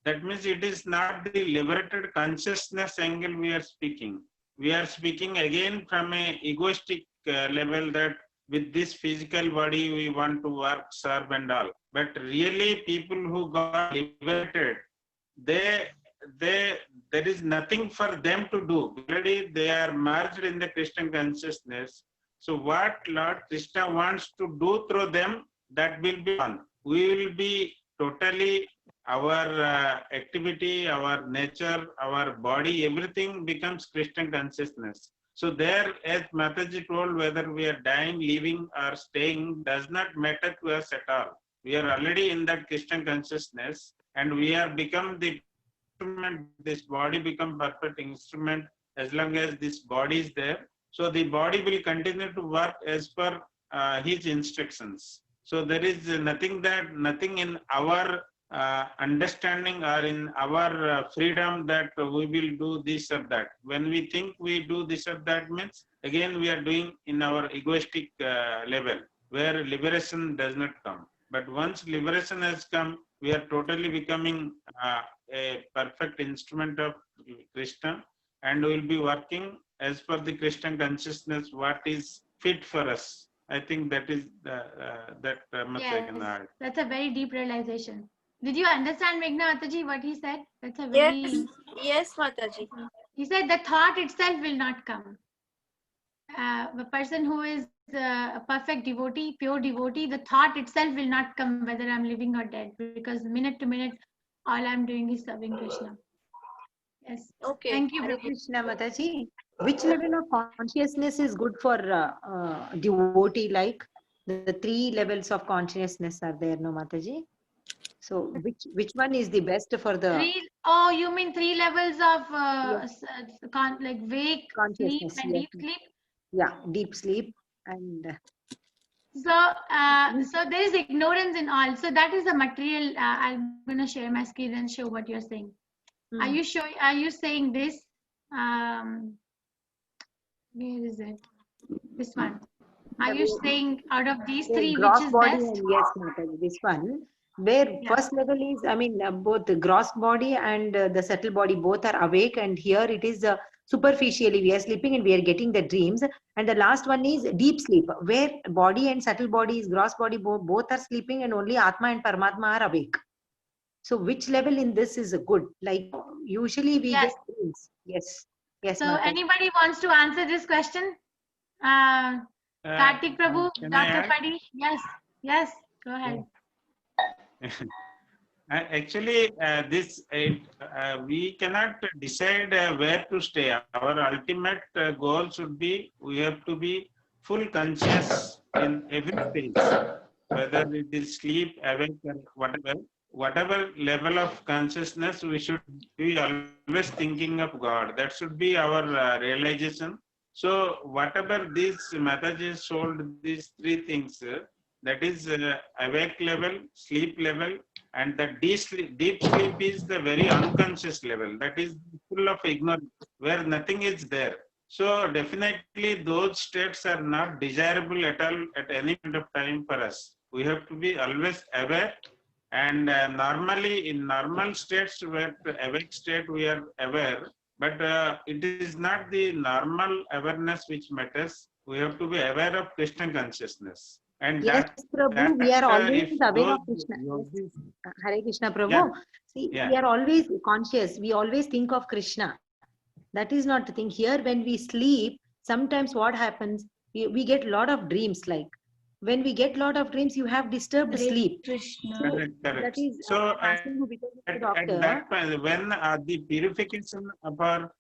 that means it is not the liberated consciousness angle we are speaking. We are speaking again from a egoistic level that with this physical body we want to work, serve and all. But really people who got liberated, there is nothing for them to do. Already they are merged in the Krishna consciousness. So what Lord Krishna wants to do through them, that will be on. We will be totally, our activity, our nature, our body, everything becomes Krishna consciousness. So there, as Mataji told, whether we are dying, living or staying does not matter to us at all. We are already in that Krishna consciousness and we are become the instrument, this body become perfect instrument as long as this body is there. So the body will continue to work as per his instructions. So there is nothing in our understanding or in our freedom that we will do this or that. When we think we do this or that means, again we are doing in our egoistic level, where liberation does not come. But once liberation has come, we are totally becoming a perfect instrument of Krishna, and we will be working as per the Krishna consciousness, what is fit for us. I think that is that much I can add. That's a very deep realization. Did you understand, Meghna Mataji, what he said? That's a very... Yes, Mataji. He said the thought itself will not come. The person who is a perfect devotee, pure devotee, the thought itself will not come whether I'm living or dead, because minute to minute, all I'm doing is serving Krishna. Yes. Okay. Thank you, Hare Prabhu. Krishna Mataji. Which level of consciousness is good for devotee? Like the three levels of consciousness are there, no Mataji? So which one is the best for the Oh, you mean 3 levels of like wake, sleep, consciousness? and deep sleep? Yeah, deep sleep and. So, so there is ignorance in all. So that is the material. I'm gonna share my screen and show what you're saying. Are you showing? Are you saying this? Where is it? This one. Are you saying out of these three, gross which is body best? and yes, Mataji, this one. Where first level is, I mean, both the gross body and the subtle body both are awake, and here it is superficially we are sleeping and we are getting the dreams. And the last one is deep sleep, where body and subtle body is gross body both are sleeping, and only Atma and Paramatma are awake. So which level in this is good? Like usually we get dreams. Yes. Yes. So Mataji. anybody wants to answer this question? Kartik Prabhu, Can I Dr. add? Padi? Yes. Yes. Go ahead. Actually, we cannot decide where to stay. Our ultimate goal should be, we have to be full conscious in every phase, whether it is sleep, awake, or whatever level of consciousness, we should be always thinking of God. That should be our realization. So whatever these Mataji told, these three things, that is awake level, sleep level, and the deep sleep is the very unconscious level. That is full of ignorance, where nothing is there. So definitely those states are not desirable at all at any point of time for us. We have to be always aware, and normally in normal states, where awake state we are aware, but it is not the normal awareness which matters. We have to be aware of Krishna consciousness. And yes, Prabhu, we are always aware of Krishna. Yes. Hare Krishna, Prabhu. Yeah. See, Yeah. we are always conscious. We always think of Krishna. That is not the thing. Here, when we sleep, sometimes what happens, we get a lot of dreams. Like when we get a lot of dreams, you have disturbed sleep. Correct. That is, So asking you because of the at doctor. that point, when the purification of our,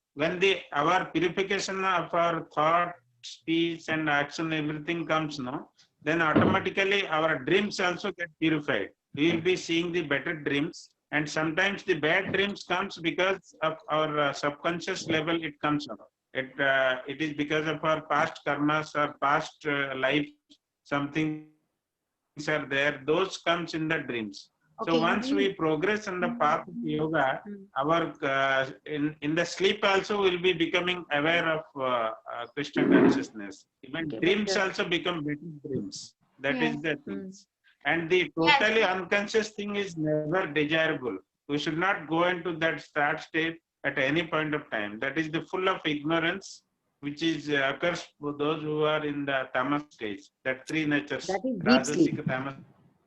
our purification of our thought, speech, and action, everything comes, no, then automatically our dreams also get purified. We will be seeing the better dreams, and sometimes the bad dreams comes because of our subconscious level. It comes up. It is because of our past karmas or past life. Something are there, those comes in the dreams. Okay, So once we progress on the path of yoga, our in the sleep also will be becoming aware of Krishna consciousness. Even dreams also become better dreams. That is the thing. And the totally unconscious thing is never desirable. We should not go into that start state at any point of time. That is the full of ignorance, which is occurs for those who are in the tamas stage. That three natures, That is deep sleep. Rajasic,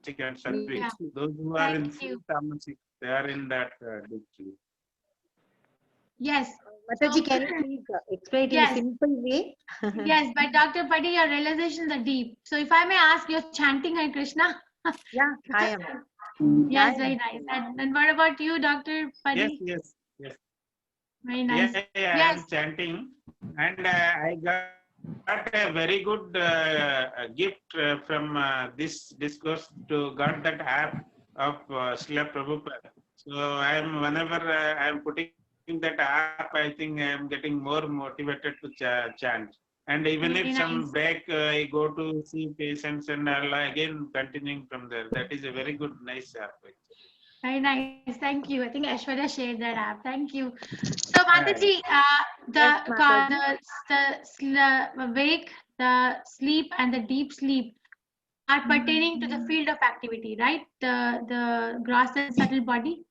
Tamasic, and Sattvic. Yeah. Those who are in Thank full you. Tamasic, they are in that deep sleep. Yes. Mataji, can you please explain it in a simple way? Yes, but Dr. Padi, your realizations are deep. So if I may ask, you're chanting Hare Krishna? Yeah, I am. Yes, very nice. And what about you, Dr. Padi? Yes. Very nice. Yeah, Yes. I'm chanting, and I got a very good gift from this discourse to got that app of Srila Prabhupada. So whenever I'm putting that app, I think I'm getting more motivated to chant. And even Very if some nice. break, I go to see patients and I'll again continuing from there. That is a very good, nice app. Very nice. Thank you. I think Aishwarya shared that app. Thank you. So Mataji, the wake, the sleep, and the deep sleep are pertaining to the field of activity, right? The gross and subtle body,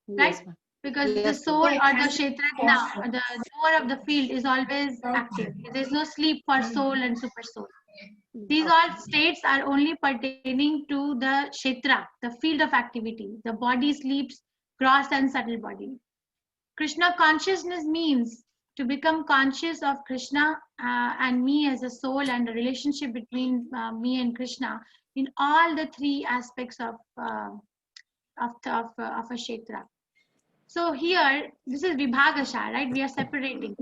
right? Yes, ma'am. Because the Yes, soul ma'am. or the kshetrajna, the doer of the field is always active. There's no sleep for soul and super soul. These all states are only pertaining to the kshetra, the field of activity. The body sleeps, gross and subtle body. Krishna consciousness means to become conscious of Krishna and me as a soul, and the relationship between me and Krishna in all the three aspects of a kshetra. So here, this is Vibhagasha, right? We are separating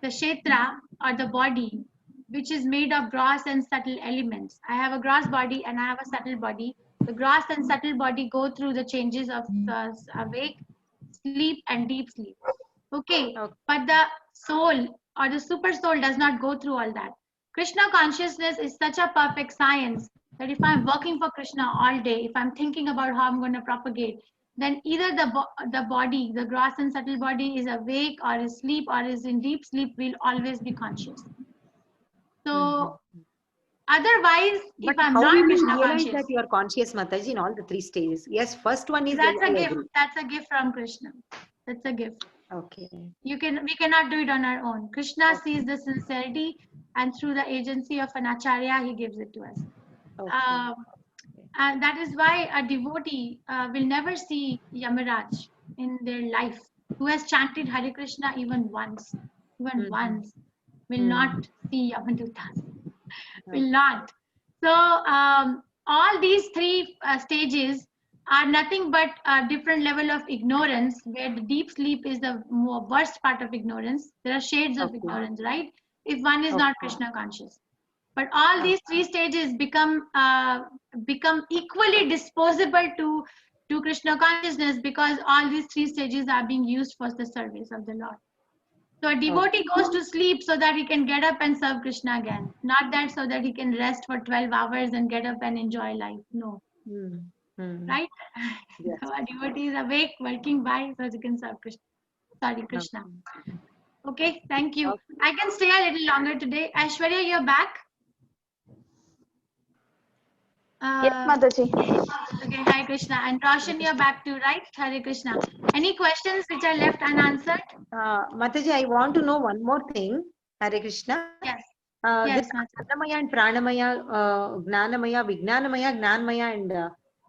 the kshetra or the body, which is made of gross and subtle elements. I have a gross body and I have a subtle body. The gross and subtle body go through the changes of awake, sleep, and deep sleep. Okay, but the soul or the super soul does not go through all that. Krishna consciousness is such a perfect science that if I'm working for Krishna all day, if I'm thinking about how I'm going to propagate, then either the body, the gross and subtle body, is awake or is asleep or is in deep sleep, will always be conscious. So otherwise, if I'm how not will you Krishna realize conscious, that you are conscious, Mataji, in all the three stages? Yes, first one is that's I a gift. agree. That's a gift from Krishna. That's a gift. Okay. We cannot do it on our own. Krishna sees the sincerity, and through the agency of an acharya, he gives it to us. And that is why a devotee will never see Yamaraj in their life, who has chanted Hare Krishna even once, will not see Yamadutas, will not. So all these three stages are nothing but a different level of ignorance, where the deep sleep is the worst part of ignorance. There are shades of ignorance, right? If one is not Krishna conscious. But all these three stages become equally disposable to Krishna consciousness, because all these three stages are being used for the service of the Lord. So a devotee goes to sleep so that he can get up and serve Krishna again. Not that so that he can rest for 12 hours and get up and enjoy life. No. Right? Yes. So a devotee is awake, working by, so he can serve Krishna. Sorry, Krishna. Okay, thank you. I can stay a little longer today. Aishwarya, you're back? Yes, Mataji. Okay, Hare Krishna. And Roshan, you're back too, right? Hare Krishna. Any questions which are left unanswered? Mataji, I want to know one more thing. Hare Krishna. Yes. This Annamaya and Pranamaya, Gnanamaya, Vijnanamaya, Gnanmaya, and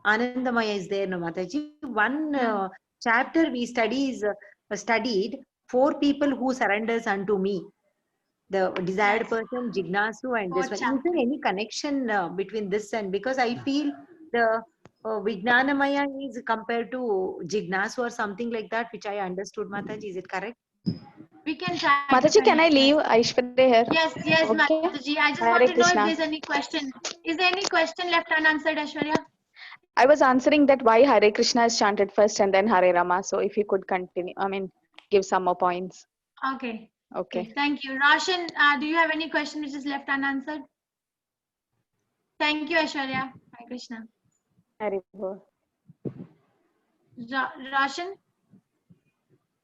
Anandamaya is there, no, Mataji. One chapter we studied 4 people who surrenders unto me. The desired person, Jignasu, and this one. Is there any connection between this and, because I feel the Vijnanamaya is compared to Jignasu or something like that, which I understood, Mataji. Is it correct? We can try. Mataji, can I leave? Aishwarya here. Yes, Okay. Mataji. I just Hare want to know Krishna. if there's any question. Is there any question left unanswered, Aishwarya? I was answering that why Hare Krishna is chanted first and then Hare Rama. So if you could continue, give some more points. Okay. Okay. Thank you. Roshan, do you have any question which is left unanswered? Thank you, Aishwarya. Hare Krishna. Hare Roshan?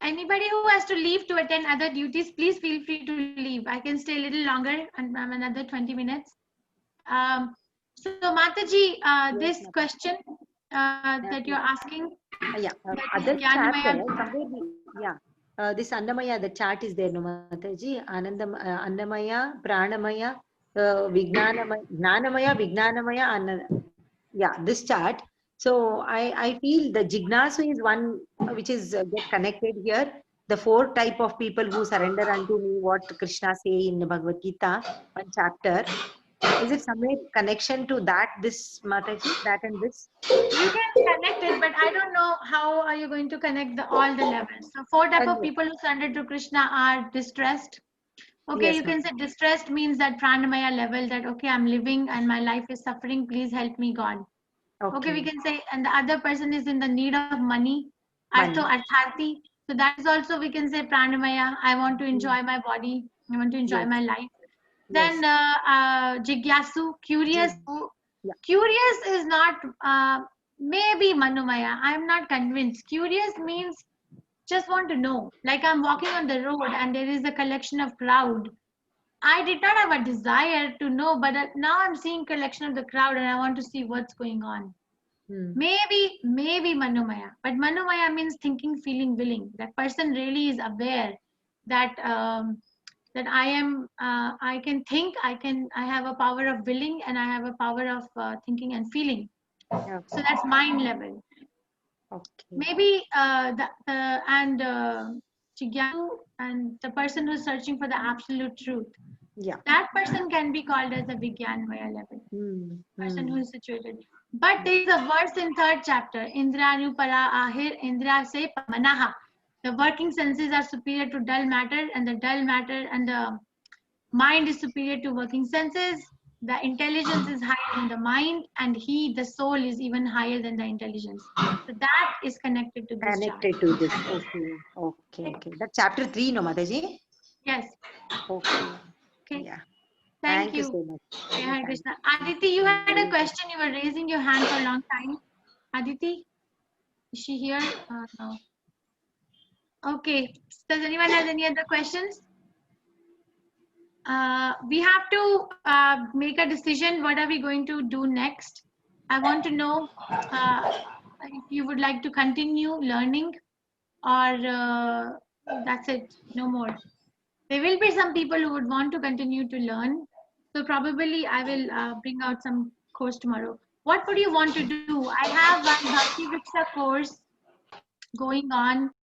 Anybody who has to leave to attend other duties, please feel free to leave. I can stay a little longer, and another 20 minutes. So Mataji, this question that you're asking. Other chapter, this Annamaya, the chart is there, no, Mataji. Annamaya, Pranamaya, Gnanamaya, Vijnanamaya, this chart. So I feel the Jignasu is one which is get connected here. The 4 type of people who surrender unto me, what Krishna say in Bhagavad Gita, one chapter. Is it somewhere connection to that, this Mataji, that and this? You can connect it, but I don't know how are you going to connect all the levels. So 4 type of people who surrender to Krishna are distressed. Okay, Yes, you can say distressed means that pranamaya level, that okay, I'm living and my life is suffering, please help me, God. Okay, we can say, and the other person is in the need of money, artharthi. So that is also, we can say, pranamaya. I want to enjoy my body. I want to enjoy my life. Then jigyasu, curious. Curious is not Maybe Manomaya. I'm not convinced. Curious means just want to know. Like I'm walking on the road and there is a collection of crowd. I did not have a desire to know, but now I'm seeing collection of the crowd and I want to see what's going on. Maybe Manomaya. But Manomaya means thinking, feeling, willing. That person really is aware that that I can think, I have a power of willing, and I have a power of thinking and feeling. So that's mind level. Okay. Maybe Chigyaku and the person who's searching for the absolute truth. Yeah. That person can be called as a Vigyanmaya level. Person who is situated. But there is a verse in 3rd chapter. Indra para ahir Indra se manaha. The working senses are superior to dull matter, and the dull matter and the mind is superior to working senses. The intelligence is higher than the mind, and the soul, is even higher than the intelligence. So that is connected to this Connected to this. Okay. That's chapter 3, no, Mataji? Yes. Okay. Yeah. Thank you you so much. Okay, Hare Krishna. Aditi, you had a question. You were raising your hand for a long time. Aditi, is she here? No. Okay. Does anyone have any other questions? We have to make a decision. What are we going to do next? I want to know if you would like to continue learning, or that's it, no more. There will be some people who would want to continue to learn. So probably I will bring out some course tomorrow. What would you want to do? I have one Bhakti Vriksha course going on